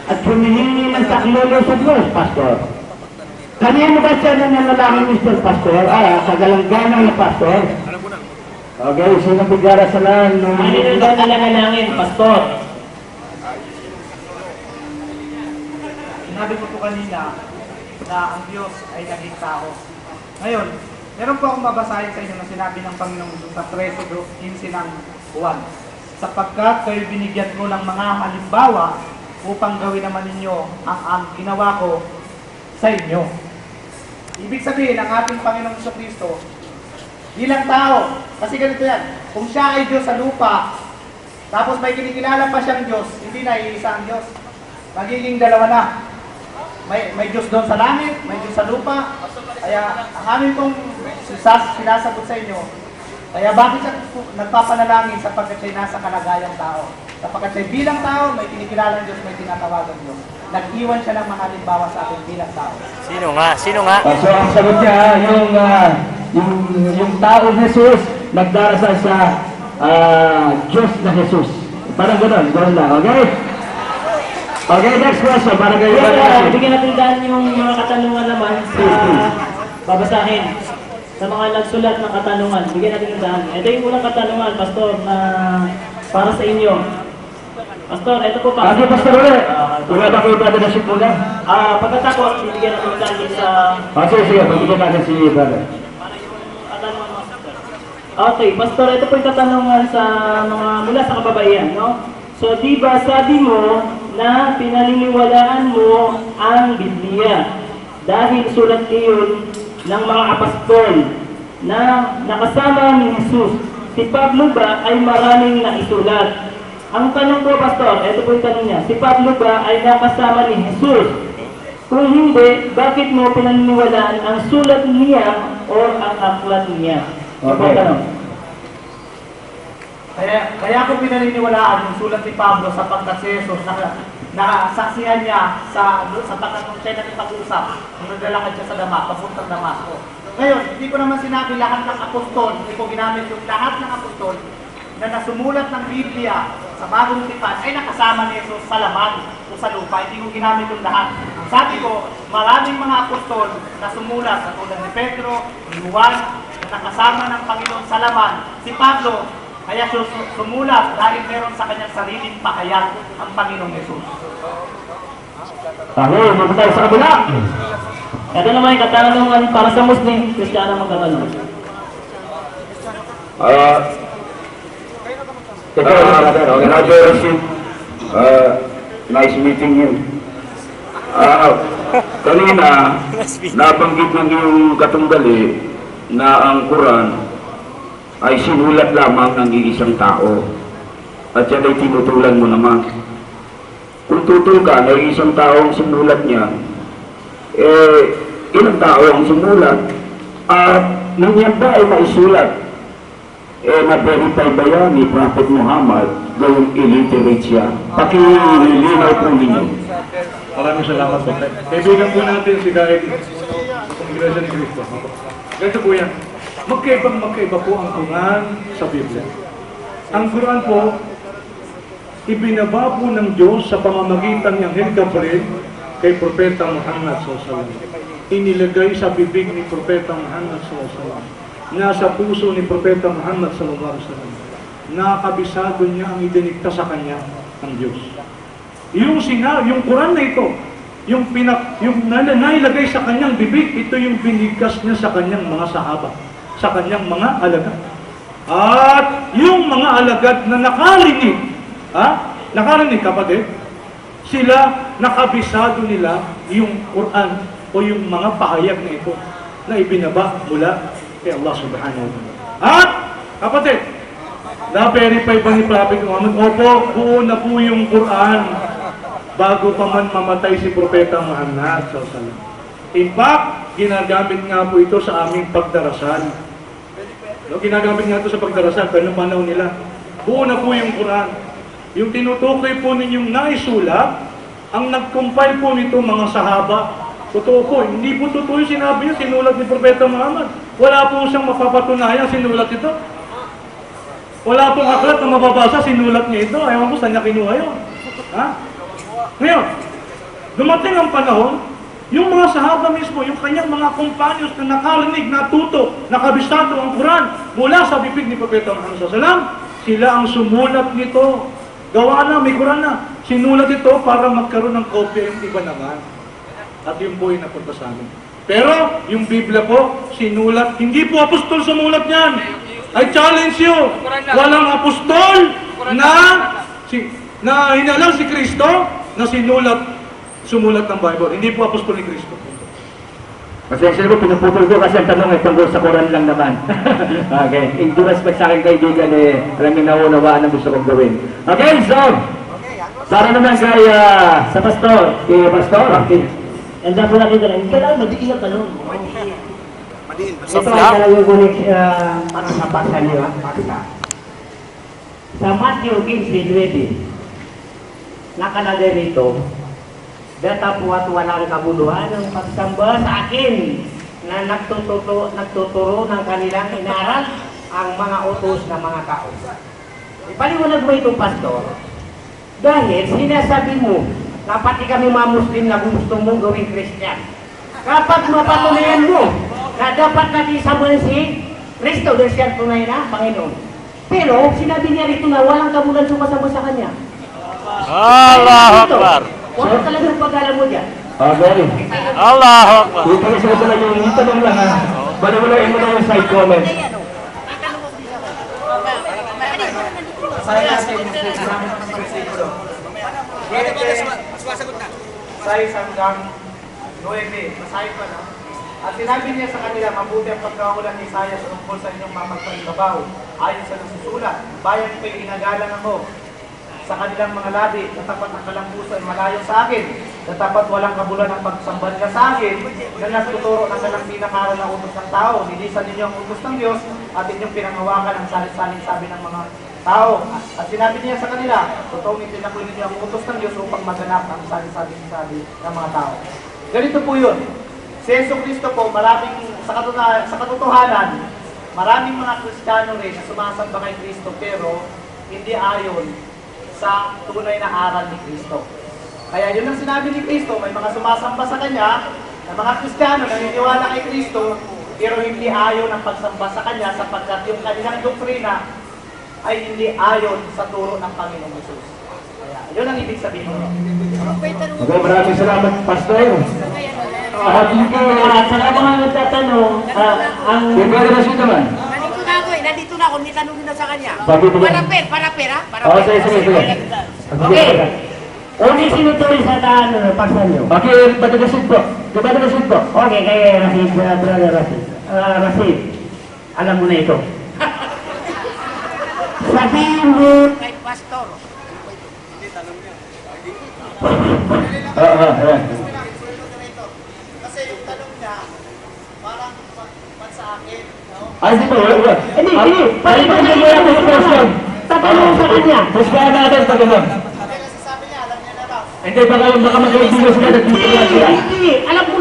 Speaker 7: at humihingi ng saklolo sa Diyos, Pastor. Kanino ba siya nananalangin Mr. Pastor? Kagalang-galang na Pastor.
Speaker 2: Okay, sino pagdarasalan nung...
Speaker 4: Kanino daw nalanalangin, Pastor?
Speaker 1: Sinabi ko po kanina na ang Diyos ay naging tao. Ngayon, meron po akong mabasahin sa inyo na sinabi ng Panginoon sa 13:15 ng Juan. Sapagkat kayo binigyan ko ng mga halimbawa upang gawin naman ninyo ang ginawa ko sa inyo. Ibig sabihin, ang ating Panginoong Kristo, bilang tao, kasi ganito yan, kung siya ay Diyos sa lupa, tapos may kinikilala pa siyang Diyos, hindi na iisa ang Diyos. Magiging dalawa na. May Diyos doon sa langit, may Diyos sa lupa. Kaya ang amin pong sinasagot sa inyo, kaya bakit siya nagpapanalangin sapagkat siya nasa kalagayang tao? Sapagkat siya bilang tao, may kinikilalang Diyos, may tinatawagan Diyos. Nag-iwan siya ng mga halimbawa sa atin bilang tao.
Speaker 10: Sino nga? Sino nga?
Speaker 2: So ang sagot niya, yung taong Jesus, nagdarasal sa Diyos na Jesus. Parang gano'n lang, okay? Okay, next question, para kayo
Speaker 4: bigyan natin daan yung mga katanungan naman sa babasahin. Sa mga nagsulat ng katanungan, bigyan natin yung daan. Ito yung unang katanungan, Pastor, na para sa inyo. Pastor, ito po pa.
Speaker 2: Okay, Pastor ulit. Wala ba kayo brother na ship muna?
Speaker 4: Pagkatapos, bibigyan natin yung daan sa...
Speaker 2: Sige, bibigyan natin si brother.
Speaker 4: Okay, Pastor, ito po yung katanungan sa mga mula sa kababaihan, no? So, di ba sabi mo na pinaniniwalaan mo ang Biblia dahil sulat iyon ng mga apostol na nakasama ni Jesus. Si Pablo ba ay maraming naisulat? Ang tanong ko, Pastor, ito po yung tanong niya, si Pablo ba ay nakasama ni Jesus? Kung hindi, bakit mo pinaniniwalaan ang sulat niya o ang aklat niya?
Speaker 2: Okay.
Speaker 1: Kaya ko pinaniniwalaan yung sulat ni Pablo sapagkat si Jesus nakasaksihan niya sapagkat kung siya nakipag-usap, nung naglalakad siya sa papuntang Damasco. Ngayon, hindi ko naman sinabi lahat ng apostol, hindi ko ginamit yung lahat ng apostol na nasumulat ng Biblia sa Bagong Tipan ay nakasama ni Jesus sa laman o sa lupa. Hindi ko ginamit yung lahat. Ang sabi ko, maraming mga apostol na sumulat, katulad ni Pedro, ni Juan, na nakasama ng Panginoon sa laman. Si Pablo, kaya sumulat dahil meron sa kanyang sariling pahayag ang Panginoong Jesus.
Speaker 2: Okay, muna tayo sa kabila.
Speaker 4: Ito naman yung katanungan para sa Muslim, Kristiyano magkatanong.
Speaker 5: Brother Rashid, nice meeting you. Kanina, nabanggit ng iyong katunggali na ang Quran ay sinulat lamang ng iisang tao. At yan ay tinutulan mo naman. Kung tutul ka na isang tao ang sinulat niya, ilang tao ang sinulat? At nang yan ba ay maisulat? Na-verify ba yan ni Prophet Muhammad gawing illiterate siya? Pakilinaw po ninyo.
Speaker 3: Maraming salamat po. Kaibigan po natin si Gael sa Kongreso ni Cristo. Ganito po yan. Magkaiba po ang Quran sa Biblia. Ang Quran po, ibinaba po ng Diyos sa pamamagitan ng Anghel Gabriel kay Propeta Muhammad SAW. Inilagay sa bibig ni Propeta Muhammad SAW. Nasa puso ni Propeta Muhammad SAW. Nakabisado niya ang idinikta sa kanya ng Diyos. Yung Quran na ito, yung nailagay sa kanyang bibig, ito yung binigkas niya sa kanyang mga sahaba, sa kanyang mga alagad. At yung mga alagad na nakarinig kapatid, sila nakabisado nila yung Quran o yung mga pahayag na ito na ibinaba mula kay Allah subhanahu wa ta'ala. At kapatid, na-verify ba ni Prophet Muhammad? Opo, buo na po yung Quran bago pa man mamatay si Propeta Muhammad SAW. In fact, ginagamit nga po ito sa aming pagdarasal. Ginagamit nga ito sa pagdarasal, pero nung panahon nila, buo na po yung Quran. Yung tinutukoy po ninyong naisulat, ang nag-compile po nito mga sahaba. Totoo po, hindi po totoo yung sinabi niya, sinulat ni Propeta Muhammad. Wala po siyang mapapatunayan, sinulat ito. Wala pong aklat na mababasa, sinulat niya ito. Ayaw ko saan niya kinuha yun. Ha? Ngayon, dumating ang panahon, yung mga sahaba mismo, yung kanyang mga companions na nakarinig, natuto, nakabisado ang Quran mula sa bibig ni Propeta Muhammad SAW, sila ang sumulat nito. Gawa na, may Quran na. Sinulat ito para magkaroon ng kopya yung iba naman. At yun po yung napunta sa amin. Pero, yung Biblia po, sinulat, hindi po apostol sumulat yan. I challenge you, walang apostol na hinalang si Kristo na sumulat ng Bible. Hindi po apostol ni Kristo.
Speaker 2: Pasensya mo, pinuputol ko kasi ang tanong ay tungkol sa Quran lang naman. Okay, in due respect sa aking kaibigan, alam niyo naunawaan ang gusto kong gawin. Okay, so, para naman kay, sa pastor, kay pastor. Okay.
Speaker 4: And po nakita lang, kailangan madiin ang tanong.
Speaker 10: Ito ay talagang kunik para sa paksa niyo, paksa. Sa Matthew 15:9, nakalagay rito, data po at walang kabuluhan ng pagsamba sa akin na nagtuturo ng kanilang inaral ang mga utos ng mga tao. Ipaliwanag mo ito, pastor, dahil sinasabi mo na pati kami mga Muslim na gusto mong gawing Christian. Kapag mapatunayan mo na dapat natin samahan si Kristo dahil siya tunay na Panginoon. Pero sinabi niya rito na walang kabulan sumasama sa Kanya.
Speaker 11: Allahu Akbar.
Speaker 10: Wala talagang pag-alam mo dyan.
Speaker 2: Okay.
Speaker 11: Allahu Akbar.
Speaker 2: Dito na sila talaga yung tanong lang ha. Balawalain mo na yung side comment.
Speaker 1: Basahin natin yung sinabi ng versikulo. Sais hanggang 9. Basahin ko na. At sinabi niya sa kanila, mabuti ang pagkawulan ni Isaiah tungkol sa inyong mapagpalibabaw. Ayon sa nasusulat, bayan ko'y inagalang ako sa kanilang mga labi, na tapat ang kalambusan malayo sa akin, na tapat walang kabulan ang pagsamba nila sa akin, na nagtuturo ng kanang pinakaral na utos ng tao. Nilisan ninyo ang utos ng Diyos at inyong pinangawakan ang salit-saling sabi ng mga tao. At sinabi niya sa kanila, totoong itinakoy ninyo ang utos ng Diyos upang maganap ang salit-saling sabi ng mga tao. Ganito po yun. Si Jesucristo po, sa katotohanan, maraming mga Kristiyano rin na sumasamba kay Kristo pero hindi ayon sa tunay na aral ni Kristo. Kaya yun ang sinabi ni Kristo, may mga sumasamba sa Kanya, na mga Kristiyano na naniniwala kay Kristo, pero hindi ayon ang pagsamba sa Kanya sapagkat yung kanilang doktrina ay hindi ayon sa turo ng Panginoong Hesus. Kaya yun ang ibig sabihin ko.
Speaker 2: Okay, maraming salamat, Pastor.
Speaker 4: Sa mga nagtatanong, ang...
Speaker 10: Nandito na ako, may tanong na sa kanya. Para pera?
Speaker 2: Sige.
Speaker 4: Okay. Uli sinutuloy sa paksa nyo.
Speaker 2: Okay, Badagasid po.
Speaker 4: Okay, kay Rasid, brother Rasid. Rasid, alam mo na ito. Sabihin mo...
Speaker 10: Kay pastor.
Speaker 1: Kasi yung tanong niya, parang sa akin,
Speaker 2: Ay, di ba? Wala.
Speaker 4: Hindi. Palitan mo yan sa question. Tatanong sa kanya.
Speaker 2: Husgahan natin pag gano'n.
Speaker 1: kasi sabi niya, alam niya na daw.
Speaker 2: Hindi, baka mag-ibigay sila at tutulan sila.
Speaker 4: Hindi. Alam ko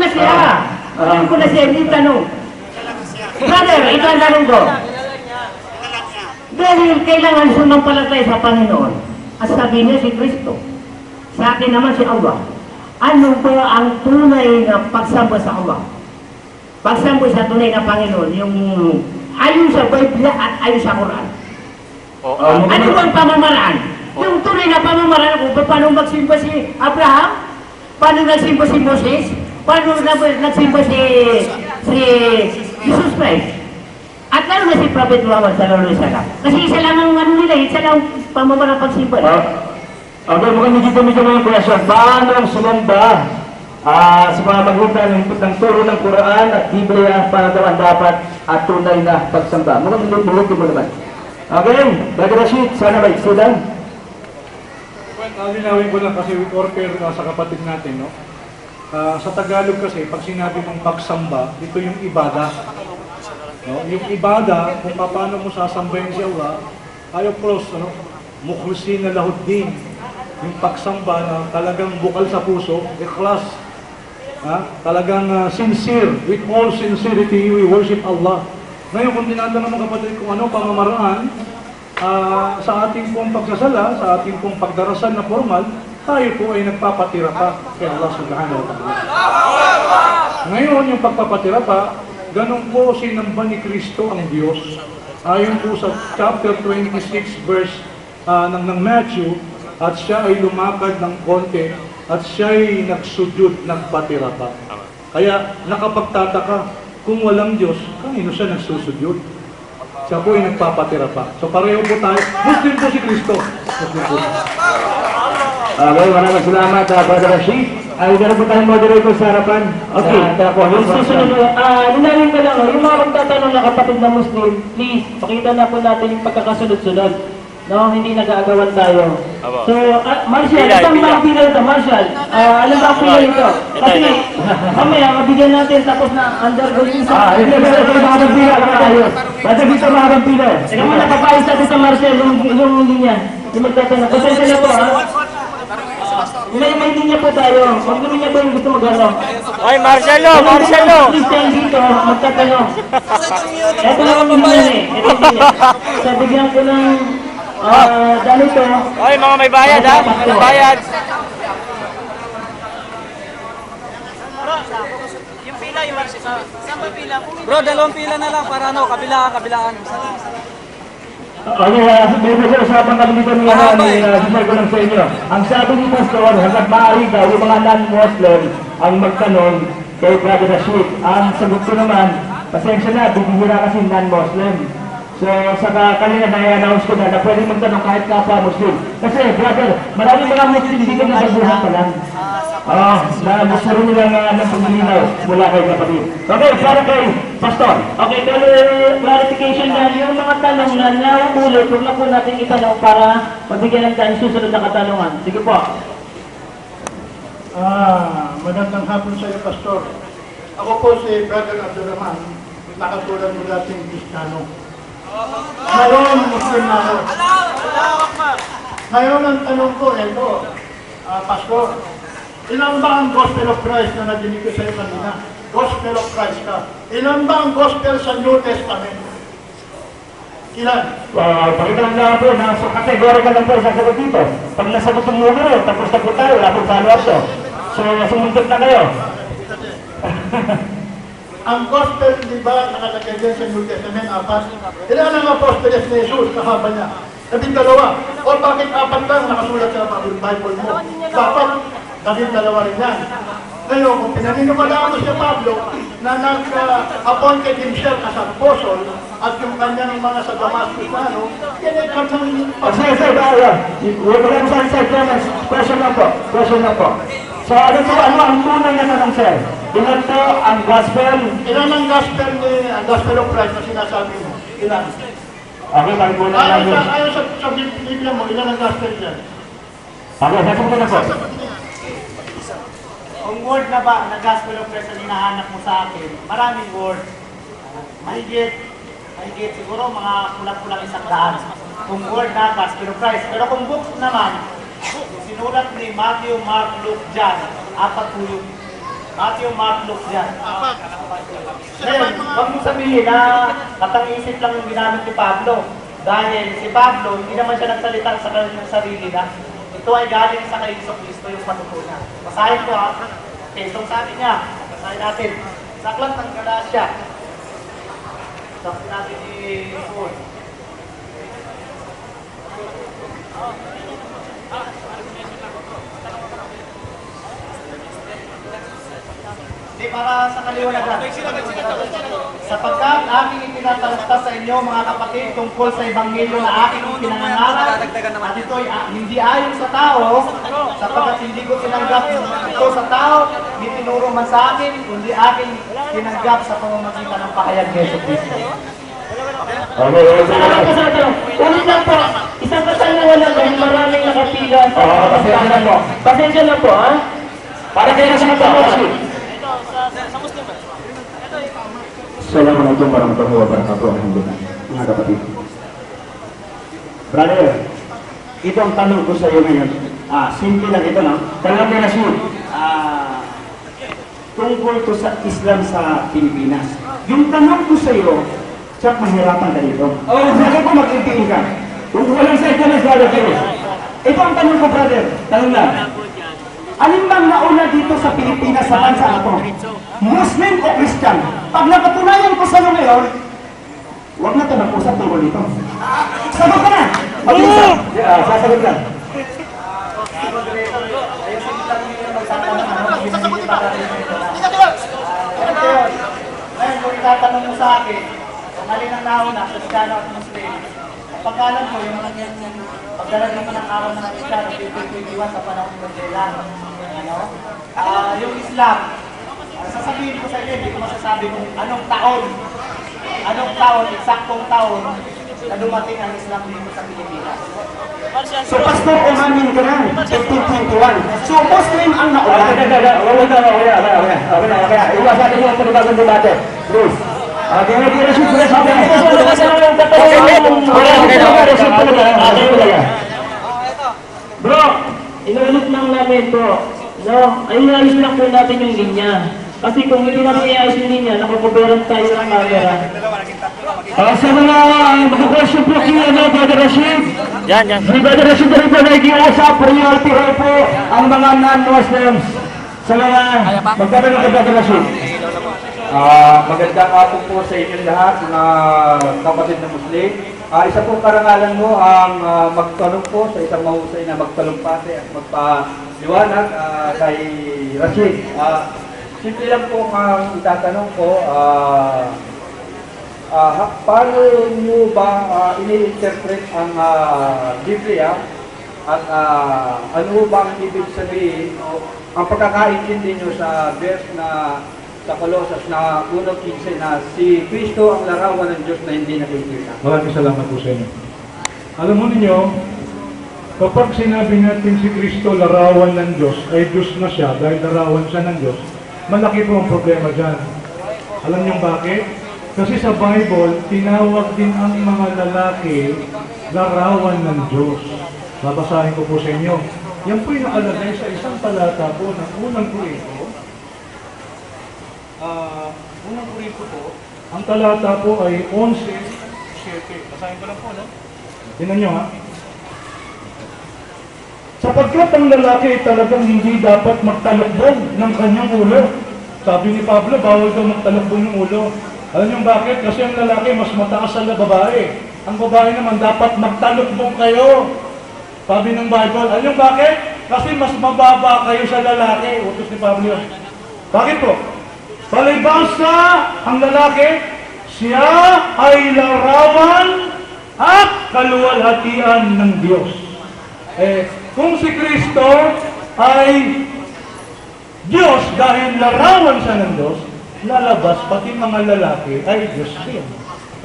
Speaker 4: na siya. Hindi tanong. Brother, ito ang tanong ko. Dahil kailangan sumampalatay sa Panginoon. At sabi niya si Kristo. Sa akin naman si Allah. Ano ba ang tunay na pagsamba sa Allah? Pagsamba sa tunay na Panginoon, yung ayon sa Biblia at ayon sa Quran. Ano ba ang pamamaraan? Yung tunay na pamamaraan kung paano magsimba si Abraham, paano nagsimba si Moses, paano nagsimba si Jesus Christ. At lalo na si Prophet Muhammad sallallahu alaihi wasallam. Kasi isa lang ang ano nila, isa lang pamamaraan pagsimba.
Speaker 2: Okay, mukhang medyo yung question. Paano sumamba sa mga magutan ng turo ng Quran at Biblia para daw ang dapat at tunay na pagsamba? Mukhang nilulutin mo naman. Okay, Brother Rashid, sana ba iksilan?
Speaker 3: Well, linawin ko lang kasi with order sa kapatid natin, no? Sa Tagalog kasi, pag sinabi mong pagsamba, ito yung ibada. No? Yung ibada, kung paano mo sasambahin si Allah, ay of course, mukhlisin na lahuddin. Yung pagsamba na talagang bukal sa puso, ikhlas. Talagang sincere, with all sincerity, we worship Allah. Ngayon, kung tinatanong mga kapatid kung ano pamamaraan sa ating pong pagsasala, sa ating pong pagdarasal na formal, tayo po ay nagpapatira pa kay Allah subhanahu wa ta'ala. Ngayon, yung pagpapatira pa, ganun po sinamba ni Kristo ang Diyos. Ayon po sa chapter 26 verse ng Matthew, at siya ay lumakad ng konti at siya ay nagsujud, nagpatira pa. Kaya nakapagtataka, kung walang Diyos, kanino siya nagsusujud? Siya po ay nagpapatira pa. So pareho po tayo. Muslim po si Kristo.
Speaker 2: Okay, maraming salamat, Brother Rashid. Ay, meron po tayong moderator sa harapan. Okay.
Speaker 4: Yung susunod, ninarin ko lang, yung mga magtatanong na kapatid na Muslim, please, pakita na po natin yung pagkakasunod-sunod. No, hindi nag-aagawan tayo. So, Marshall, isang mga pila ito, Marshall. Alam ba ang pila ito? Kasi, mamaya, mabigyan natin tapos na undergoing sa...
Speaker 2: Hindi mga pila tayo. Basta dito mga pila.
Speaker 4: Teka muna, papayos natin sa Marshall yung linya. Yung magtatanong. Pasensya na po, ha? May linya po tayo. Pag linya po yung gusto mag-ano.
Speaker 11: Oy, Marcelo! Marcelo!
Speaker 4: Christian dito, magtatanong. Ito lang ang linya eh. Ito yung linya. So, bigyan ko ng... ganito.
Speaker 11: Oy, mga may bayad ha? May bayad.
Speaker 12: Yung pila, yung saan ba pila? Bro, dalawang pila na lang para ano, kabilaan.
Speaker 2: Okay, may usapan kami dito ni Giselle ko lang sa inyo. Ang sabi ni Pastor, hanggat maaari daw yung mga non-Muslim ang magtanong kay Brother Rashid. Ang sagot ko naman, pasensya na, bibihira kasi non-Muslim. So, saka kanina na-announce ko na pwede magtanong kahit kapwa Muslim. Kasi, brother, maraming mga Muslim dito na baguhan pa lang. Na gusto rin nilang ng paglilinaw mula kay kapatid. Okay, para kay Pastor.
Speaker 4: Okay, pero clarification na yung mga tanong na nauulit, huwag na po natin itanong para magbigyan ng time susunod na katanungan. Sige po.
Speaker 13: Magandang hapon sa iyo, Pastor. Ako po si Brother Abdurrahman, nakatulad mo dating Kristiyano. Ngayon, Muslim na ako. Ngayon, ang tanong ko, ito, Pastor, ilan ba ang Gospel of Christ na nadinig ko sa iyo kanina? Gospel of Christ ka. Ilan ba ang Gospel sa New Testament? Ilan?
Speaker 2: Pakita lang po, nasa categorical lang po sa sagot dito. Pag nasagot ang numero, tapos na po tayo, wala po follow-up to. So, sumuntot na kayo.
Speaker 13: Ang gospel, di ba, nakalagay din sa New Testament, 4? Ilan ang apostoles ni Jesus, kahaba niya? 12. O bakit 4 lang nakasulat sa Bible mo? Dapat 12 rin yan. Ngayon, kung pinaniniwalaan mo si Pablo na nag-appoint kay himself as apostle at yung kanyang mga sa Damascus na yan ay kanyang...
Speaker 2: Question na po. So, ano ang tunay na tanong, sir? Ilan to ang gospel?
Speaker 13: Ilan ang gospel ang Gospel of Christ na sinasabi mo? Ilan?
Speaker 2: Okay, pag-una lang yun.
Speaker 13: Ayon sa Biblia mo, ilan ang gospel dyan?
Speaker 2: Okay, sasagot ko na po.
Speaker 1: Kung word na ba na Gospel of Christ na hinahanap mo sa akin, maraming word. Mahigit siguro mga kulang-kulang 100. Kung word na Gospel of Christ. Pero kung book naman, sinulat ni Matthew, Mark, Luke, John, 4 po yun. Matthew, Mark, Luke, John. Ngayon, huwag mong sabihin na katang-isip lang yung ginamit ni Pablo. Dahil si Pablo, hindi naman siya nagsalita sa kanyang sarili na ito ay galing sa kay Kristo yung patutunan. Basahin ko ha. Okay, so sabi niya, basahin natin. Sa aklat ng Galatia. Sabi natin ni Paul. Hindi, para sa kaliwanagan. Sapagkat aking itinatalaktas sa inyo, mga kapatid, tungkol sa Ebanghelyo na aking pinangangaral, at ito'y hindi ayon sa tao, sapagkat hindi ko tinanggap ito sa tao, hindi tinuro man sa akin, kundi aking tinanggap sa pamamagitan ng pahayag ni Yesu Cristo.
Speaker 4: Ulit lang po, isang katanungan lang dahil maraming nakapila. Pasensya lang po, ha?
Speaker 2: Para kayo sa mga Assalamualaikum warahmatullahi wabarakatuh. Mga kapatid. Brother, ito ang tanong ko sa iyo ngayon. Simple lang ito, no? Tanong na siya. Tungkol to sa Islam sa Pilipinas. Yung tanong ko sa iyo, siya mahirapan ka dito. Bakit ko mag-itiin ka? Kung walang sa ito na brother. Ito ang tanong ko, brother. Tanong lang. Alin bang nauna dito sa Pilipinas sa bansa na ito? Muslim o Christian? Pag napatunayan ko sa iyo ngayon, huwag na ito nag-usap tungkol dito. Sagot ka na! Mag-isa. Sasagot ka.
Speaker 1: Ngayon, kung itatanong mo sa akin, kung alin ang nauna, Kristiyano at Muslim, pagkalan ko yung pagdalang naman ng araw ng Isya ng 2021 sa panahon ng Mandela. Ano? Yung Islam, sasabihin ko sa inyo, hindi ko masasabi kung anong taon, eksaktong taon na dumating ang Islam dito sa Pilipinas.
Speaker 6: So, Pastor, umamin ka na, 1521. So, Muslim ang naulan.
Speaker 2: Iwas natin yung panibagong debate. Please.
Speaker 4: Bro, inuulit lang namin po. No, ayun lang po natin yung linya. Kasi kung hindi natin i-ayos yung linya, nakakuberan tayo ng camera.
Speaker 2: Sa mga mag-question po kaya Brother Rashid.
Speaker 11: Yan.
Speaker 2: Si Brother Rashid na rin po nag-iusap, priority rin po ang mga non-Muslims. Sa mga magkaroon ng Brother Rashid.
Speaker 5: Magandang hapon po sa inyong lahat, mga kapatid na Muslim. Isa pong karangalan mo ang magtanong po sa isang mahusay na magtalumpate at magpaliwanag kay Rashid. Simple lang po ang itatanong ko, paano nyo ba ini-interpret ang Biblia at ano ba ang ibig sabihin o ang pagkakaintindi nyo sa verse na sa Colossus na 1:15 na si Kristo ang larawan ng Diyos na hindi nakikita.
Speaker 3: Maraming salamat po sa inyo. Alam mo ninyo, kapag sinabi natin si Kristo larawan ng Diyos, ay Diyos na siya dahil larawan siya ng Diyos, malaki po ang problema dyan. Alam niyo bakit? Kasi sa Bible, tinawag din ang mga lalaki larawan ng Diyos. Babasahin ko po sa inyo. Yan po'y nakalagay sa isang talata po ng unang Korinto. Unang Korinto po, ang talata po ay 11:7. Basahin ko lang po, no? Tingnan nyo, ha? Sapagkat ang lalaki talagang hindi dapat magtalakbong ng kanyang ulo. Sabi ni Pablo, bawal daw magtalakbong ng ulo. Alam niyo bakit? Kasi ang lalaki mas mataas sa babae. Ang babae naman dapat magtalakbong kayo. Sabi ng Bible. Alam niyo bakit? Kasi mas mababa kayo sa lalaki. Utos ni Pablo. Bakit po? Palibhasa ang lalaki, siya ay larawan at kaluwalhatian ng Diyos. Kung si Kristo ay Diyos dahil larawan siya ng Diyos, lalabas pati mga lalaki ay Diyos din.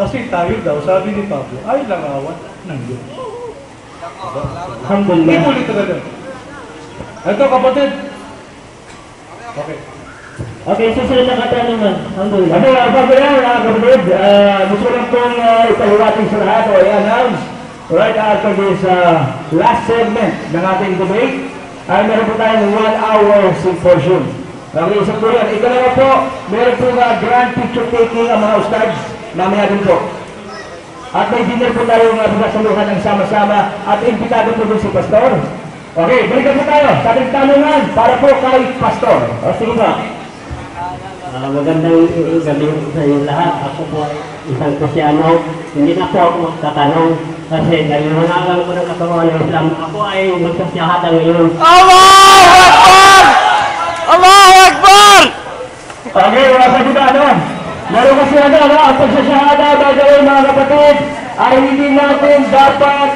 Speaker 3: Kasi tayo daw, sabi ni Pablo, ay larawan ng Diyos.
Speaker 4: Alhamdulillah.
Speaker 3: Hindi ulit talaga. Ito kapatid. Okay.
Speaker 4: Okay, susunod na katanungan. Alhamdulillah.
Speaker 2: Bago yan, kapatid, gusto lang pong ipaliwating sa lahat o i-announce right after this last segment ng ating debate, ay meron po tayong 1 hour symposium. Isang po yan. Ikalawa po, meron po nga grand picture taking ang mga ustads. Mamaya din po. At may dinner po tayo nga pagkasaluhan ng sama-sama at impitado po din si Pastor. Okay, balikan po tayo sa ating tanungan para po kay Pastor. O sige ba?
Speaker 4: Magandang gabi sa inyo lahat. Ako po ay isang Kristyano. Hindi na po ako magtatanong kasi naliwanagan ko ng katawan ng Islam. Ako ay magsasyahada ngayon.
Speaker 11: Allahu Akbar! Allahu Akbar!
Speaker 2: Okay, mga kapitano. Meron kasi ang pagsasyahada gagawin mga kapatid ay hindi natin dapat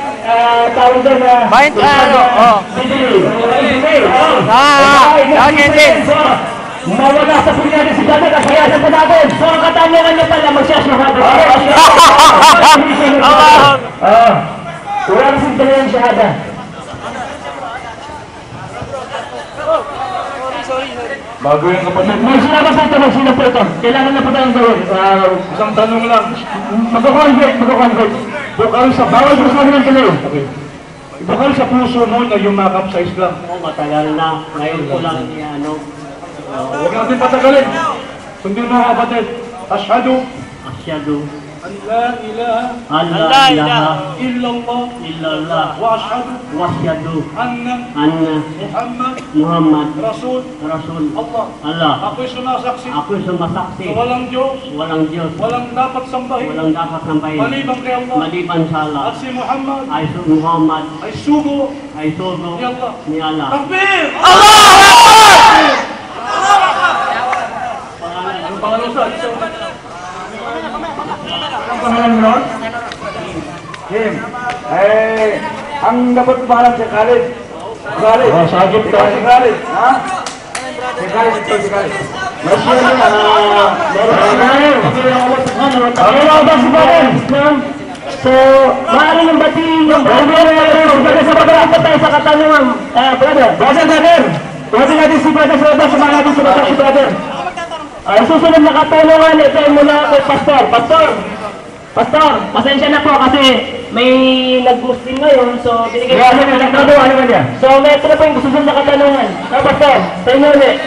Speaker 2: tawag doon na mawala sa punyari si Dada kasayasan pa natin. So ang katanungan niya pala magsasyahada. Wala kasing dala yung syahada.
Speaker 3: Bago yung kapatid.
Speaker 2: Magsinabas na ito, magsinap po ito. Kailangan na po tayong gawin.
Speaker 3: Isang tanong lang.
Speaker 2: Magkakonvert. Bukal sa bawal ko sa mga tuloy.
Speaker 3: Okay. Bukal sa puso mo na yumakap sa Islam.
Speaker 4: Matagal na. Ngayon ko lang ano.
Speaker 3: Huwag natin patagalin. Sundin mo kapatid. Ashhadu an la ilaha illallah wa ashhadu anna Muhammad Rasul Allah. Ako'y sumasaksi na walang Diyos, walang dapat sambahin maliban kay Allah,
Speaker 4: sa Allah.
Speaker 3: at si Muhammad
Speaker 4: ay
Speaker 3: sugo
Speaker 4: ni Allah.
Speaker 3: Takbir! Ang pangalan sa
Speaker 2: Ang pangalan mo? Him. Ang dapat pangalan si Khalid. Khalid.
Speaker 6: Oh, sagip
Speaker 2: Ikaw si Khalid. Ha? Si Khalid, ito si Khalid.
Speaker 4: So, maaari ng batiin yung sa pagkakita tayo sa katanungan. Brother, Huwag natin si Brother Soda, sumama natin si Brother. Ang susunod na katanungan, ito ay mula kay Pastor. Pastor, pasensya na po kasi may nag-boosting ngayon, so binigay ko na katanungan. So, may ito na po yung susunod na katanungan. Pastor, tayo mo ulit.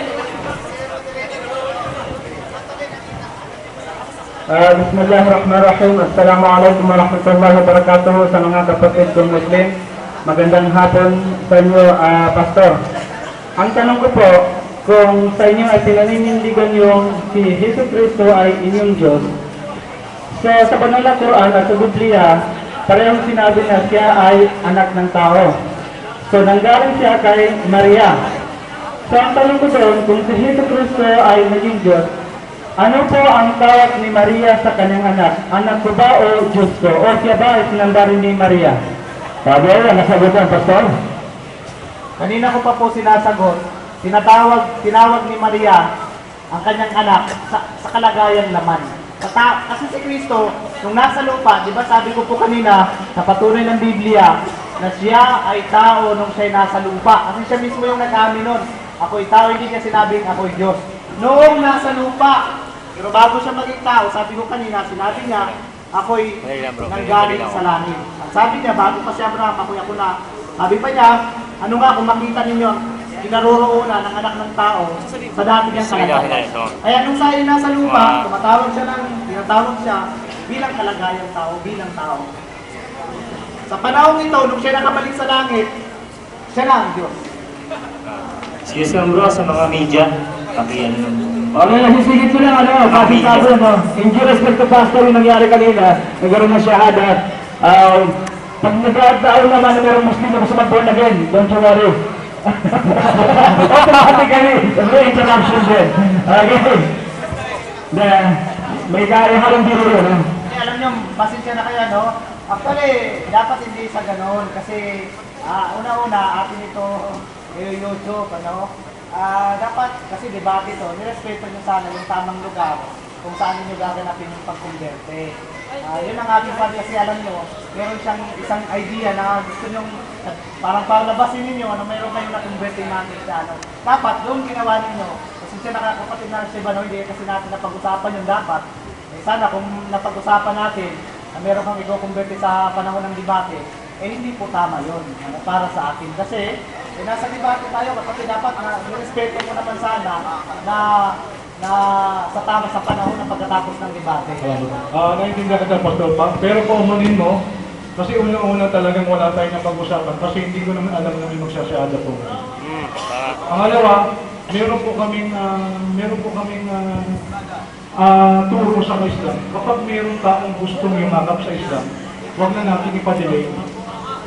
Speaker 14: Bismillahirrahmanirrahim. Assalamualaikum warahmatullahi wabarakatuh sa mga kapatid kong Muslim. Magandang hapon sa inyo, Pastor. Ang tanong ko po, kung sa inyo ay pinaninindigan yung si Hesus Kristo ay inyong Diyos, sa banal na Quran at sa Biblia, parehong sinabi na siya ay anak ng tao. So, nanggaling siya kay Maria. So, ang tanong ko doon, kung si Hesus Kristo ay naging Diyos, ano po ang tawag ni Maria sa kanyang anak? Anak ko ba o Diyos ko? O siya ba ay sinandarin ni Maria?
Speaker 2: Sabi ay, nasagot ang Pastor.
Speaker 1: Kanina ko pa po sinasagot, tinawag ni Maria ang kanyang anak sa kalagayang laman. Kasi si Kristo, nung nasa lupa, di ba sabi ko po kanina, sa patunay ng Biblia, na siya ay tao nung siya'y nasa lupa. Kasi siya mismo yung nag-amin nun. Ako'y tao, hindi niya sinabing ako'y Diyos. Noong nasa lupa, pero bago siya maging tao, sabi ko kanina, sinabi niya, ako'y nanggaling sa langit. At sabi niya, bago pa si Abraham, ako'y ako na. Sabi pa niya, ano nga kung makita ninyo, kinaroroonan ng anak ng tao sa dati niyang kalagayan. Kaya nung sa'yo nasa lupa, tinatawag siya bilang kalagayang tao, bilang tao. Sa panahon ito, nung siya nakabalik sa langit, siya na ang Diyos.
Speaker 10: Excuse me bro, sa mga media, pakiyan nun.
Speaker 2: Okay, nasisigit ko lang, kasi no? In due respect to Pastor, yung nangyari kanina, nagkaroon ng shahada. Pag nagkataon naman na mayroong Muslim na gusto mag-born again, don't you worry. Automatically, may interruption din. Okay. May kaya-harang dito yun, ha?
Speaker 1: Alam niyo, pasensya na kayo, no? Actually, dapat hindi sa ganon, kasi una-una, atin ito, YouTube, ano? Dapat, kasi debate ito, nirespeto nyo sana yung tamang lugar kung saan nyo gaganapin yung pag-converte. Yun ang aking fan kasi alam nyo, meron siyang isang idea na gusto nyo, parang labasin ninyo, mayroon kayong na-converte natin sa ano. Dapat, doon ginawa ninyo, kasi siya nakakapatid na si Banoy, hindi kasi natin napag-usapan yung dapat. Sana kung napag-usapan natin, na meron kang i-converte sa panahon ng debate, hindi po tama yun, para sa akin. Kasi, nasa debate tayo, kasi dapat respeto mo naman sana na sa panahon ng pagkatapos ng debate.
Speaker 3: Naintindihan kita, Pastor Pa. Pero paumanin mo, kasi una-una talagang wala tayong pag-usapan kasi hindi ko naman alam na may magsasyada po. Pangalawa, meron po kaming turo sa Islam. Kapag mayroong taong gustong yumakap sa Islam, huwag na natin ipadelay.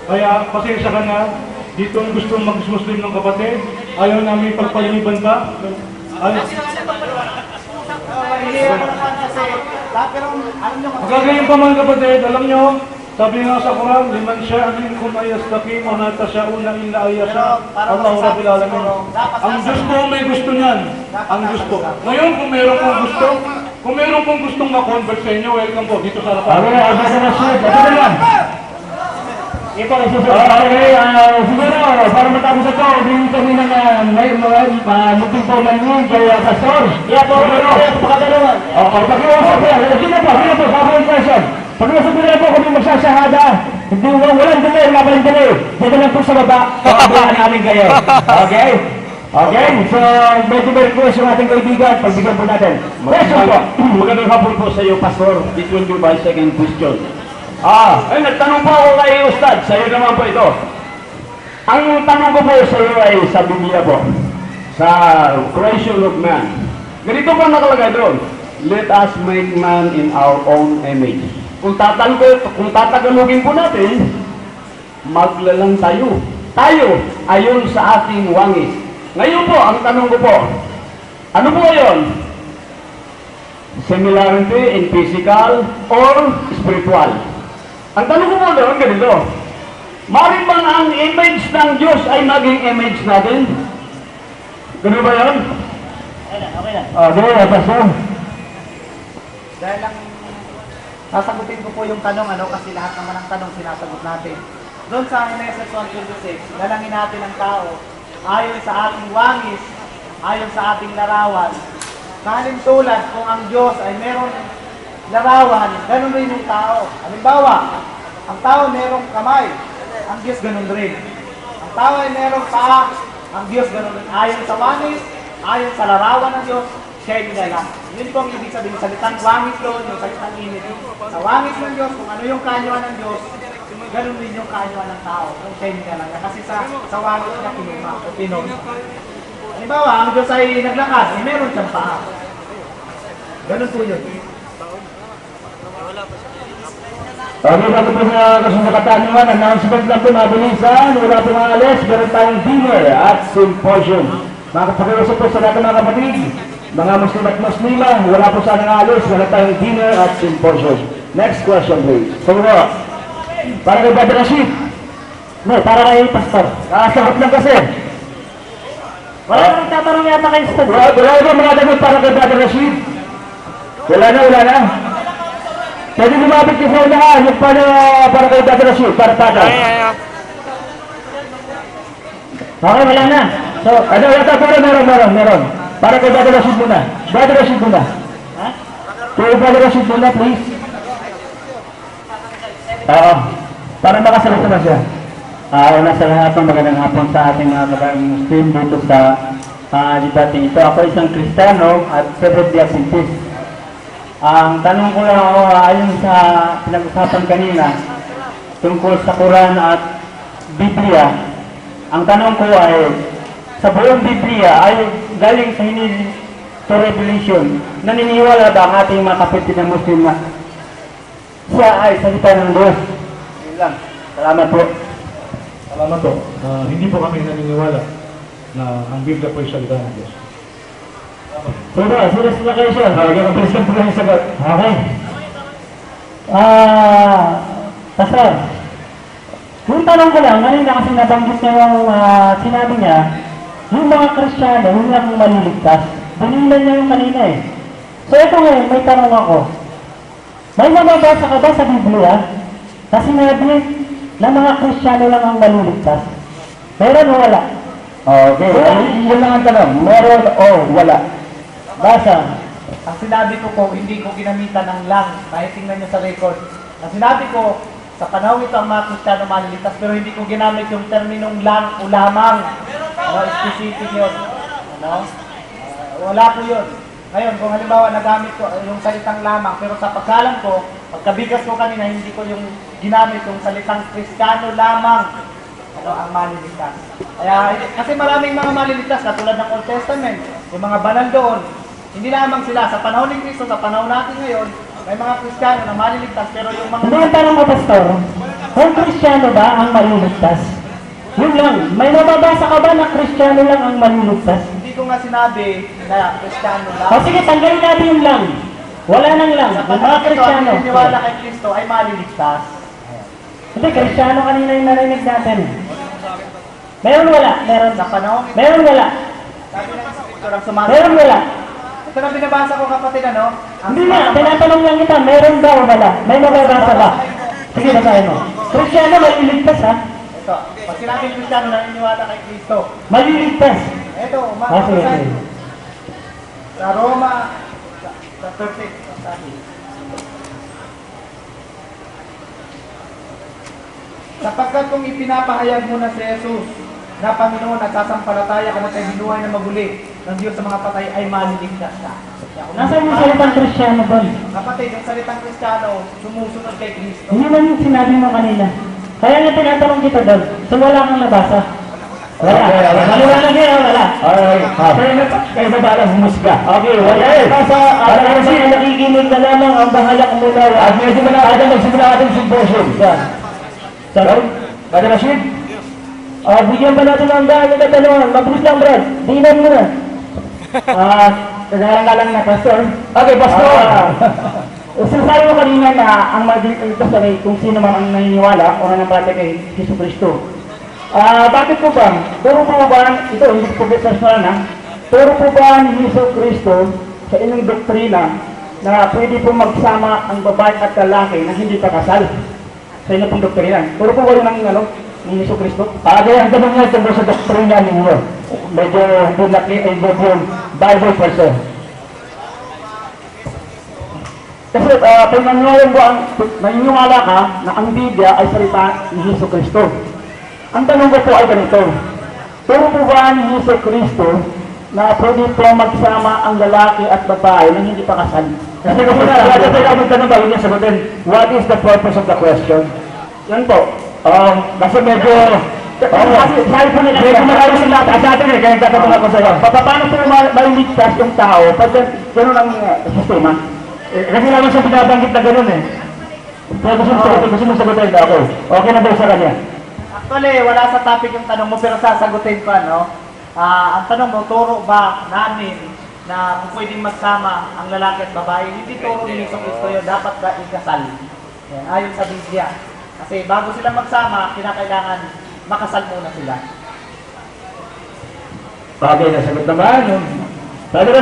Speaker 3: Kaya pasensya ka na, dito ang gustong mag-Muslim ng kapatid, ayaw namin pagpaliban ka. Magagayin pa mga kapatid, alam nyo, sabi nga sa Quran, liman siya minkum ayastaqim wa ma tasyauna illa ayyasha Allahu Rabbil Alamin. Ang Diyos po may gusto niyan. Ang Diyos po. Ngayon, kung meron pong gustong ma-convert sa inyo, welcome po dito sa harapan.
Speaker 2: Ito ay susunod. Okay, siguro, para matapos ito, hindi kami na may muting po man yun kay Pastor.
Speaker 4: Yeah po, pakadalawan.
Speaker 2: Pag-iusap yan. Sino po, following question. Pag-iusap nila po kami magsasahada. Hindi walang delay, mabaling delay. Dito lang po sa baba, pakabalaan namin kayo. Okay? Okay, so medyo may request yung ating kaibigan. Pagbigyan po natin. Question po.
Speaker 14: Magandang hapon po sa iyo, Pastor. This will be my second question.
Speaker 2: Nagtanong po ako kay Ustad, sa iyo naman po ito. Ang tanong ko po sa iyo ay sa Biblia po,
Speaker 14: Sa creation of man. Ganito po nakalagay doon. Let us make man in our own image. Kung tatagalogin po natin, maglalang tayo. Tayo ayon sa ating wangis. Ngayon po, ang tanong ko po, ano po yun? Similarity in physical or spiritual? Ang tanong ko po doon, ganito,
Speaker 2: Maaaring bang ang image ng Diyos ay maging image natin? Ganun ba yun?
Speaker 4: Okay na.
Speaker 2: Okay na, Pastor.
Speaker 1: Dahil lang sasagutin ko po yung tanong kasi lahat naman ng tanong sinasagot natin. Doon sa Genesis 1:26, dalangin natin ang tao ayon sa ating wangis, ayon sa ating larawan. Tulad kung ang Diyos ay meron larawan, ganun rin yung tao. Halimbawa, ang tao merong kamay, ang Diyos ganun rin. Ang tao ay merong paa, ang Diyos ganun rin. Ayon sa wangis, ayon sa larawan ng Diyos, siya ay nilala. Yun po ang ibig sabihin, salitang wangis doon, yung salitang image. Sa wangis ng Diyos, kung ano yung kaanyuan ng Diyos, ganun din yung kaanyuan ng tao, kung siya ay nilala. Kasi sa wangis niya pinuma o pinon. Halimbawa, ang Diyos ay naglakad, meron siyang paa. Ganun po yun.
Speaker 2: Okay, bago po sa kasunakataan naman, announcement lang po mabilisan, wala po mga alis, meron tayong dinner at symposium. Mga kapakiusap po sa lahat ng mga kapatid, mga Muslim at Muslima, wala po sana ng alis, wala tayong dinner at symposium. Next question please. Sumuro. Para kay Brother Rashid.
Speaker 4: No, para kay Pastor.
Speaker 2: Sagot lang kasi.
Speaker 4: Wala nang tatanong yata kay Pastor.
Speaker 2: Wala ba mga dagot para kay Brother Rashid? Wala na. Pwede lumapit kayo sa unahan, yung para kay Brother Rashid, para tatay.
Speaker 4: Okay, wala na.
Speaker 2: So, meron. Para kay Brother Rashid muna. Brother Rashid muna.
Speaker 4: Ha?
Speaker 2: Kay Brother Rashid muna, please. Para makasalita na siya.
Speaker 7: Una sa lahat, magandang hapon sa ating mga kababayang Muslim dito sa debate ito. Ako isang Kristiyano at Seventh-day Adventist. Ang tanong ko lang ako ayon sa pinag-usapan kanina tungkol sa Quran at Biblia. Ang tanong ko ay sa buong Biblia ay galing sa to Revelation. Naniniwala ba ang ating mga kapatid na Muslim na siya ay salita ng Diyos? Yun lang. Salamat po.
Speaker 3: Salamat po. Hindi po kami naniniwala na ang Biblia po ay salita ng Diyos.
Speaker 4: Serious na kayo siya.
Speaker 2: Please lang po lang yung sagot.
Speaker 4: Okay. Pastor, yung tanong ko lang, kanina kasi nabanggit niya yung sinabi niya, yung mga Kristiyano, yung lang maliligtas. Dalilan niya yung kanina eh. So ito ngayon, may tanong ako. May nababasa ka ba sa Biblia na sinabi na mga Kristiyano lang ang maliligtas? Meron o wala?
Speaker 2: Okay, yun lang ang tanong. Meron o wala?
Speaker 4: Basa.
Speaker 1: Ang sinabi ko po, hindi ko ginamitan ng lang, kahit tingnan nyo sa record. Ang sinabi ko, sa panahon ito ang mga Kristiyano maliligtas, pero hindi ko ginamit yung terminong lang o lamang. Specific yun. Wala po yun. Ngayon, kung halimbawa nagamit ko yung salitang lamang, pero sa pagkalam ko, pagkabigas ko kanina, hindi ko yung ginamit yung salitang Kristiyano lamang ang maliligtas. Kasi maraming mga maliligtas, katulad ng Old Testament, yung mga banal doon, hindi lamang sila sa panahon ni Kristo, sa panahon natin ngayon, may mga Kristiyano na maliligtas, pero yung mga...
Speaker 4: Hindi ang tanong mo, Pastor, kung Kristiyano ba ang maliligtas? Yun lang, may nababasa ka ba na Kristiyano lang ang maliligtas?
Speaker 1: Hindi ko nga sinabi na Kristiyano lang.
Speaker 4: O sige, tanggalin natin yung lang. Wala nang lang.
Speaker 1: Sa
Speaker 4: Yung
Speaker 1: panahon
Speaker 4: mga
Speaker 1: nito,
Speaker 4: Kristiyano.
Speaker 1: ang niniwala kay Kristo ay maliligtas.
Speaker 4: Hindi, Kristiyano kanina yung narinig natin. Meron wala? Meron.
Speaker 1: Sa panahon ito,
Speaker 4: Meron wala?
Speaker 1: sabi ng Scripture, ang sumasagot.
Speaker 4: Meron wala?
Speaker 1: Ito na binabasa ko, kapatid,
Speaker 4: Hindi na, tinatanong lang kita, meron ba o wala? May nababasa ba? Sige, basahin mo. Kristiyano, maliligtas ha?
Speaker 1: Ito, pag sinabing Kristiyano, naniniwala kay Kristo.
Speaker 4: Maliligtas.
Speaker 1: Ito,
Speaker 4: Sige, sige.
Speaker 1: sa Roma, sa 13, sapagkat kung ipinapahayag mo na si Jesus na Panginoon at sasampalataya ka na tayo binuhay na maguli ng Diyos sa mga patay ay maliligtas ka.
Speaker 4: Nasaan yung salitang Kristiyano doon?
Speaker 1: Kapatid, yung salitang Kristiyano, sumusunod kay Kristo.
Speaker 4: Hindi man yung sinabi mo kanina. Kaya nga tinatanong kita doon. So wala kang nabasa? Wala. Maliwanag yan, wala.
Speaker 2: Kayo ba balang humusga?
Speaker 4: Okay, wala. Kasi nakikinig na lamang ang bahala kung muna.
Speaker 2: At medyo mo na agad magsimula ating symposium. Brother Rashid?
Speaker 4: Bigyan pa natin ang daan ng katanungan. Mabilis lang, Brad. Dinan mo na. Kagalang-galang na, Pastor.
Speaker 2: Okay, Pastor.
Speaker 14: Sinasabi mo kanina na ang magligtas ay kung sino man ang naniniwala o nananampalataya kay Jesu Cristo. Bakit po ba? Turo po ba, ito hindi po personal na, turo po ba ni Jesu Cristo sa inyong doktrina na pwede po magsama ang babae at lalaki na hindi pa kasal? Sa inyong pong doktrina. Turo po ba yun ng ni Jesu Cristo? Kaya ang tanong niya tungkol sa doktrina ninyo. Medyo hindi medyo Bible person. Kasi kung naniniwala ka na ang Biblia ay salita ni Jesu Cristo. Ang tanong ko po ay ganito. Turo po ba ni Jesu Cristo na pwede po magsama ang lalaki at babae na hindi pa kasal? Kasi kung magtanong ba, yun yung sagutin, what is the purpose of the question? Yan po. Kasi medyo... Sabi po nila, medyo marami sila sa atin eh, kaya nagtatanong ako sa'yo. Paano po maliligtas yung tao pag gano'n ang sistema? Kasi naman siya pinabanggit na gano'n eh. Kaya gusto mo sagutin na ako. Okay na ba sa kanya?
Speaker 1: Actually, wala sa topic yung tanong mo, pero sasagutin ko, ano? Ang tanong mo, turo ba namin na kung pwedeng magsama ang lalaki at babae? Hindi turo ni Jesu Cristo yun, dapat ka ikasal. Ayon sa Biblia. Kasi bago sila magsama, kinakailangan makasal muna sila.
Speaker 2: Bagay na sagot naman. Brother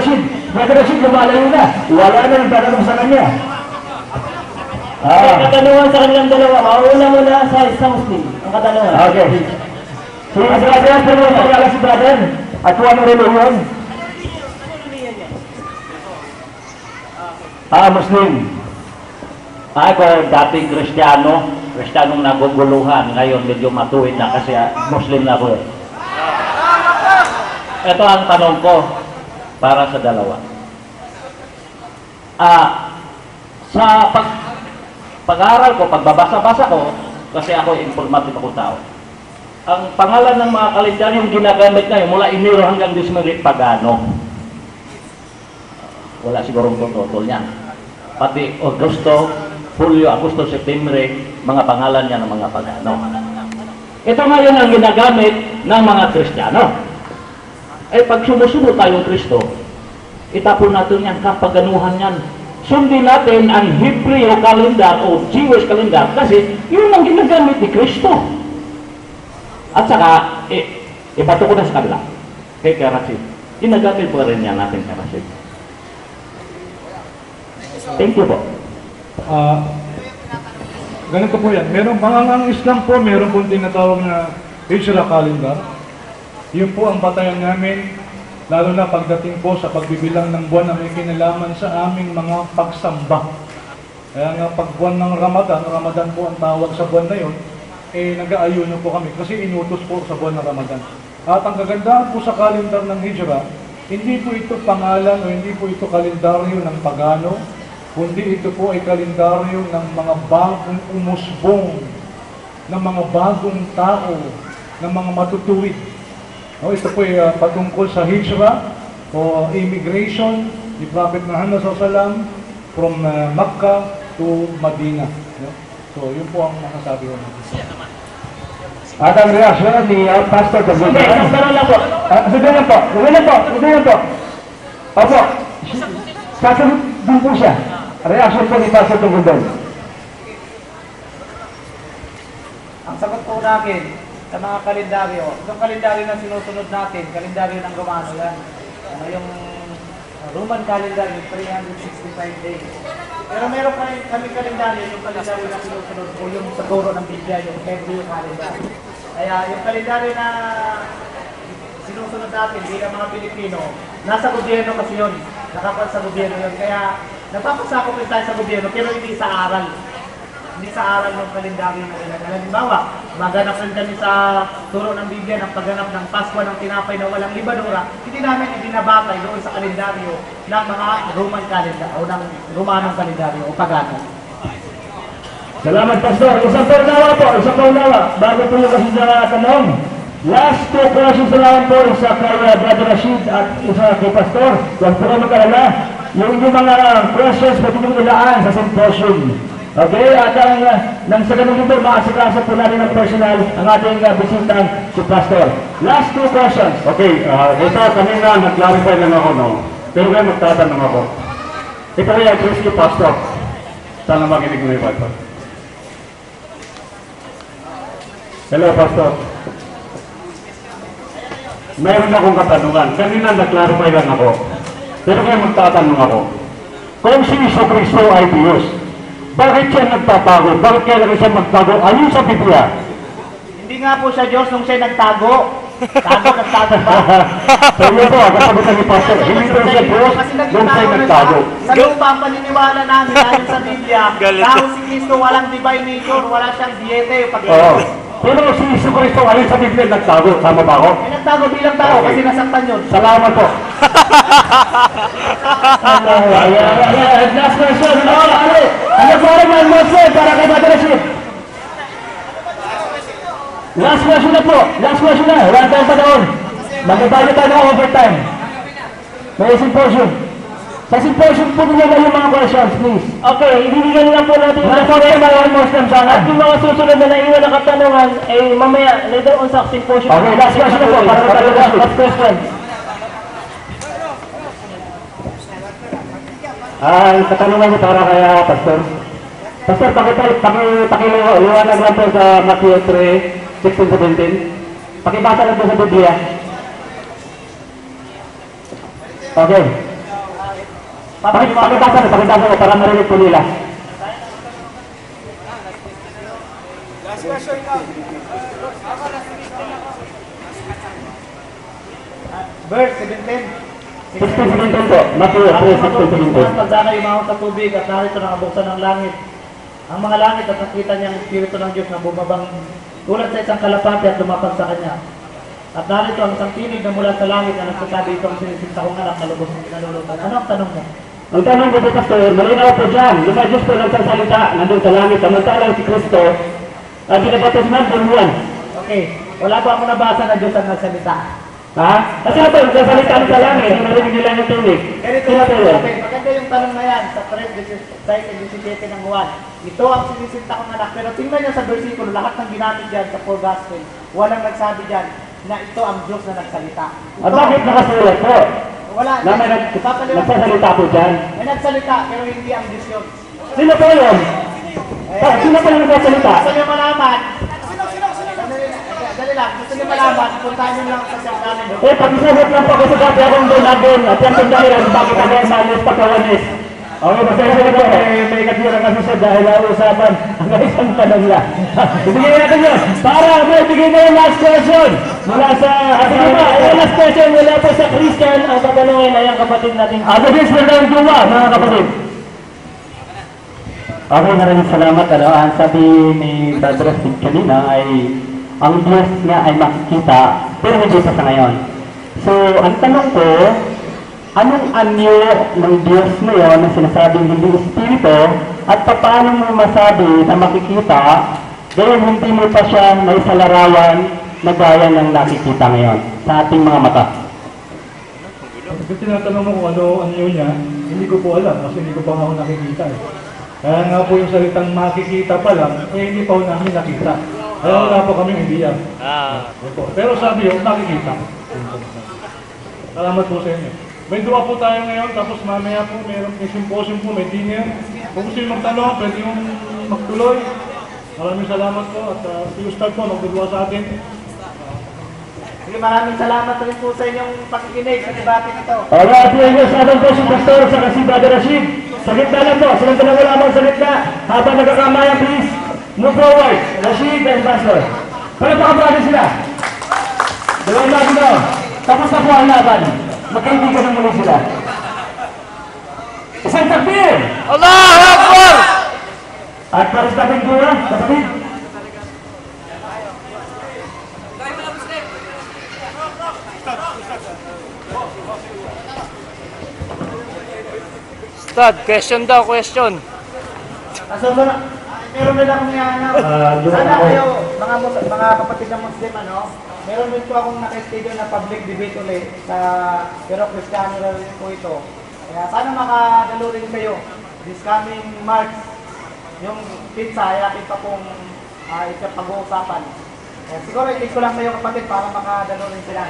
Speaker 2: Rashid, lumalayo na. Wala na yung tatanong sa kanya.
Speaker 4: Katanungan sa kanilang dalawa, mauna muna sa isang Muslim. Ang katanungan.
Speaker 2: Okay. Si brother, pero magkakala si brother. At kung anong reliyon? Muslim.
Speaker 15: Ako, dating Kristiyanong naguguluhan. Ngayon, medyo matuwid na kasi Muslim na ako. Ito ang tanong ko para sa dalawa. Sa pag-aaral ko, pagbabasa-basa ko, kasi ako informative ako tao. Ang pangalan ng mga kalendaryo yung ginagamit ngayon, mula Enero hanggang Dismerit, Pagano. Wala sigurong tututol niyan. Pati Augusto, Hulyo, Agosto, Septembre, mga pangalan niya ng mga Pagano. Ito ngayon ang ginagamit ng mga Kristiyano. Ay pag sumusunod tayong Kristo, itapon natin yan, kapaganuhan yan. Sundin natin ang Hebreo calendar o Jewish calendar kasi yun ang ginagamit ni Kristo. At saka, ibato ko na sa kabila, kay Karasid. Ginagamit po rin yan natin, Karasid. Thank you po.
Speaker 3: Ganito po yan. Meron ang Islam po, meron po tinatawag na Hijra calendar. Yun po ang batayan namin, lalo na pagdating po sa pagbibilang ng buwan na may kinalaman sa aming mga pagsamba. Kaya nga pag buwan ng Ramadan po ang tawag sa buwan na yun, nag-aayuno po kami kasi inutos po sa buwan ng Ramadan. At ang kagandahan po sa kalendar ng Hijra, hindi po ito pangalan o hindi po ito kalendaryo ng pagano, kundi ito po ay kalendaryo ng mga bagong umusbong, ng mga bagong tao, ng mga matutuwid. Ito po ay patungkol sa Hijra o immigration ni Prophet Muhammad SAW from Makkah to Medina. So, yun po ang masasabi ko.
Speaker 2: At ang reaksyon ni Pastor David. Sabihin po. Opo, sasagot din po siya. Reaksyon po ni Pastor David.
Speaker 1: Ang sagot po natin sa mga kalendaryo, itong kalendaryo na sinusunod natin, kalendaryo ng Romano yan. Yung Roman calendar, yung 365 days. Pero meron kami kalendaryo, yung kalendaryo na sinusunod o yung sa turo ng Biblia, yung Hebrew calendar. Kaya yung kalendaryo na sinusunod natin bilang mga Pilipino, nasa gobyerno kasi yun, nakapal sa gobyerno yun. Kaya napapasakop rin tayo sa gobyerno, pero hindi sa aral. Hindi sa aral ng kalendaryo na ilan. Halimbawa, maganap rin kami sa turo ng Biblia ng pagganap ng Pasko ng tinapay na walang libadura, hindi namin ibinabatay doon sa kalendaryo ng mga Roman calendar o ng Romanong kalendaryo o pagano.
Speaker 2: Salamat, Pastor. Isang paunawa. Bago po yung kasi na tanong. Last two questions na lang po, isa kay Brother Rashid at isa kay Pastor. Huwag po kayo mag-alala. Yung mga questions pwede nyo ilaan sa symposium. Okay, at nang sa ganun dito, maasikaso po natin ng personal ang ating bisitang si Pastor. Last two questions.
Speaker 8: Okay, ito kanina nag-clarify lang ako, no? Pero ngayon magtatanong ako. Ito kaya address kay Pastor. Sana makinig mo yung Pastor. Hello, Pastor. Mayroon akong katanungan. Kanina na-clarify lang ako. Pero kaya magtatanong ako. Kung si Jesucristo ay Diyos, bakit siya nagtatago? Bakit kailangan siya magtago? Ayun sa Biblia.
Speaker 6: Hindi nga po siya Diyos nung siya nagtago. Nagtago ba?
Speaker 8: So yun po, kasagutan ni Pastor. Hindi daw siya Diyos nung siya nagtago.
Speaker 6: Sa lupa ang paniniwala namin ayon sa Biblia, tao si Kristo walang divine nature, wala siyang diete.
Speaker 8: Oo. Pero si Jesucristo ayon sa Biblia nagtago. Tama ba ako?
Speaker 6: May nagtago bilang tao kasi nasaktan yun.
Speaker 8: Salamat po.
Speaker 2: Last question. Ano po naman Muslim para kay Brother Rashid? Last question na po. Last question na. Wala tayong panahon. Magbabayo tayo ng overtime. May symposium. Sa symposium po nila na yung mga questions, please.
Speaker 4: Okay, ibibigyan lang po natin
Speaker 2: Mga foreign mga Muslim sana.
Speaker 4: at yung mga susunod na naiwan na katanungan ay mamaya later on sa symposium.
Speaker 2: Okay, last question na po. Para kay Brother Rashid. Last question.
Speaker 5: Katanungan niyo para kaya Pastor. Pastor, pakiliwanag lang po sa Matthew 3:16-17. Pakibasa lang po sa Biblia. Okay. Pakibasa ko para marinig po nila.
Speaker 12: Last question now.
Speaker 6: Verse 17.
Speaker 5: 16-17 po. Matthew 3:16-17.
Speaker 6: Pagdana yung sa tubig at narito nakabuksan ng langit. Ang mga langit at nakita niya ang Espiritu ng Diyos na bumabang tulad sa isang kalapati at lumapag sa kanya. At narito ang isang tinig na mula sa langit na nagsasabi, ito ang sinisinta kong anak na lubos ng kinalulutan. Ano ang tanong mo?
Speaker 5: Ang tanong ko po, Pastor, malinaw po dyan. Yung mga Diyos po nagsasalita, nandun sa langit, samantalang si Kristo, binabatos man po yan.
Speaker 6: Okay, wala ba ako nabasa na Diyos ang nagsalita?
Speaker 5: Ha? Kasi na po, nagsasalita sa langit, narinig nila yung tinig.
Speaker 6: Ganito, okay, maganda yung tanong na yan sa 3:17 ng Juan. Ito ang sinisinta kong anak. Pero tingnan niyo sa versikulo, lahat ng ginamit dyan sa 4 Gospel, walang nagsabi dyan na ito ang Diyos na nagsalita.
Speaker 5: At bakit nakasulat po?
Speaker 6: Wala.
Speaker 5: Na may nagsasalita po dyan.
Speaker 6: May nagsalita, pero hindi ang Diyos yun.
Speaker 5: Sino po yun? Sino po yung nagsasalita?
Speaker 6: Gusto niyo malaman? Dali lang, gusto niyo malaman, puntahan niyo lang sa siyang
Speaker 5: Pag-isabot lang po kasi dati akong doon at yan ang dahilan bakit ako malis pagkawanis. Okay, masaya ko may katira kasi siya dahil usapan ang isang tanong lang. Ibigay natin yun para may bigay na yung last question mula sa yung last question mula po sa Christian. Ang tatanungin ay ang kapatid natin. Ano din sa ng Duma, mga kapatid?
Speaker 7: Okay, maraming salamat. Ang sabi ni Brother Steve kanina ay ang Diyos niya ay makikita pero hindi pa sa ngayon. So, ang tanong ko, anong anyo ng Diyos na yun na sinasabing hindi espiritu at paano mo masabi na makikita dahil hindi mo pa siya may salarawan na gaya ng nakikita ngayon sa ating mga mata?
Speaker 3: Kasi tinatanong mo kung ano anyo niya, hindi ko po alam kasi hindi ko pa ako nakikita eh. Kaya nga po yung salitang makikita pa lang, hindi pa ako namin nakita. Kaya wala po kaming idea. Pero sabi yun, nakikita. Salamat po sa inyo. May dua po tayo ngayon, tapos mamaya po mayroong symposium po, may dinner. Kung gusto yung magtanong, pwede yung magtuloy. Maraming salamat po at si Ustad po magdudua sa atin.
Speaker 6: Sige, maraming salamat rin po sa inyong pakikinig sa debate nito.
Speaker 2: Alright, yung sabi po si Pastor sa si Brother Rashid. Sa gitna lang po, silang dalawa lamang sa gitna. Habang nagkakamayan, please, move forward. Rashid and Pastor. Palapakabrado sila. Dalawang laban daw. Tapos na po ang laban. Magkaibigan na muli sila. Isang takbir!
Speaker 11: Allahu Akbar!
Speaker 2: At para sa pintura, kapatid.
Speaker 11: Ustad, question daw, question.
Speaker 6: Meron din akong sana kayo, mga kapatid ng Muslim, meron din po akong naka-schedule na public debate ulit pero Kristiyano na rin po ito. Kaya sana makadalo rin kayo this coming March. Yung pizza ay akin pa pong pag-uusapan. Siguro i-take ko lang kayo kapatid para makadalo rin sila.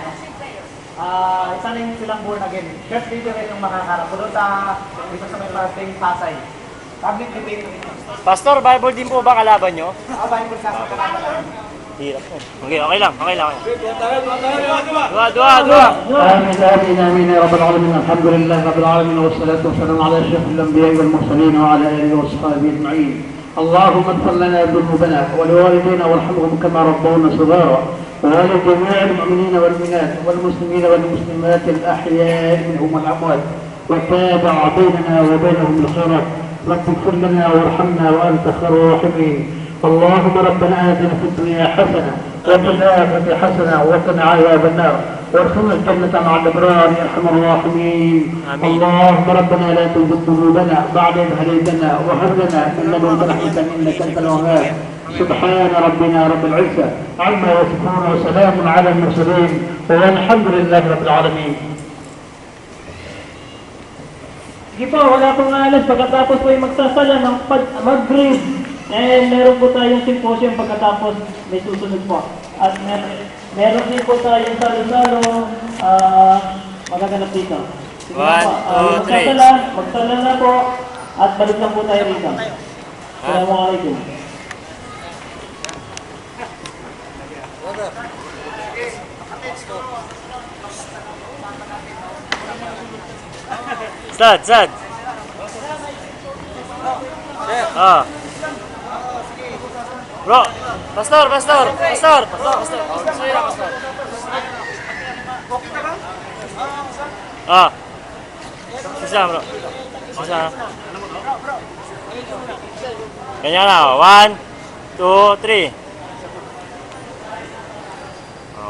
Speaker 6: Isa rin silang born again. First video rin yung makakarap. Dito sa may parting Pasay.
Speaker 1: Public debate.
Speaker 11: Pastor, Bible din po ba kalaban nyo?
Speaker 1: Bible sa kalaban.
Speaker 11: Hirap po. Okay lang. Dua.
Speaker 16: آمين آمين آمين يا رب العالمين. الحمد لله رب العالمين والصلاة والسلام على أشرف الأنبياء والمرسلين وعلى آله وصحبه أجمعين. اللهم اغفر لنا ذنوبنا ولوالدينا وارحمهم كما ربونا صغارا ولجميع المؤمنين والمؤمنات والمسلمين والمسلمات الأحياء منهم والأموات وتابع بيننا وبينهم الخيرات. رب اغفر لنا وارحمنا وأنت خير الراحمين. اللهم ربنا آتنا في الدنيا حسنة وفي الآخرة حسنة وقنا عذاب النار وادخلنا الجنة مع الأبرار يا أرحم الراحمين. اللهم ربنا لا تزغ قلوبنا بعد إذ هديتنا وهب لنا من لدنك رحمة إنك أنت الوهاب. سبحان ربنا رب العزة عما يصفون وسلام على المرسلين والحمد لله رب العالمين.
Speaker 4: Sige po, wala pong alas. Pagkatapos po yung magsasala ng mag-grade. And meron po tayong symposium pagkatapos may susunod po. At meron din po tayong salo-salo magaganap dito. Sige po, magsasala na po at balik lang po tayo rito. Assalamualaikum.
Speaker 11: Sad. Bro, pastor. Bisa bro. Bisa. Ganyan na. 1, 2, 3.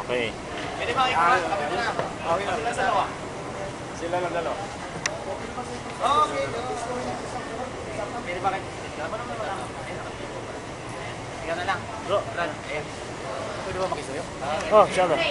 Speaker 11: Okay. Pwede ba sila lang dalawa. Okay. Pwede ba kayo? Ikaw na lang. Bro, Brad. Ayan. Pwede ba makisuyo? Oh, siya ba? Dito.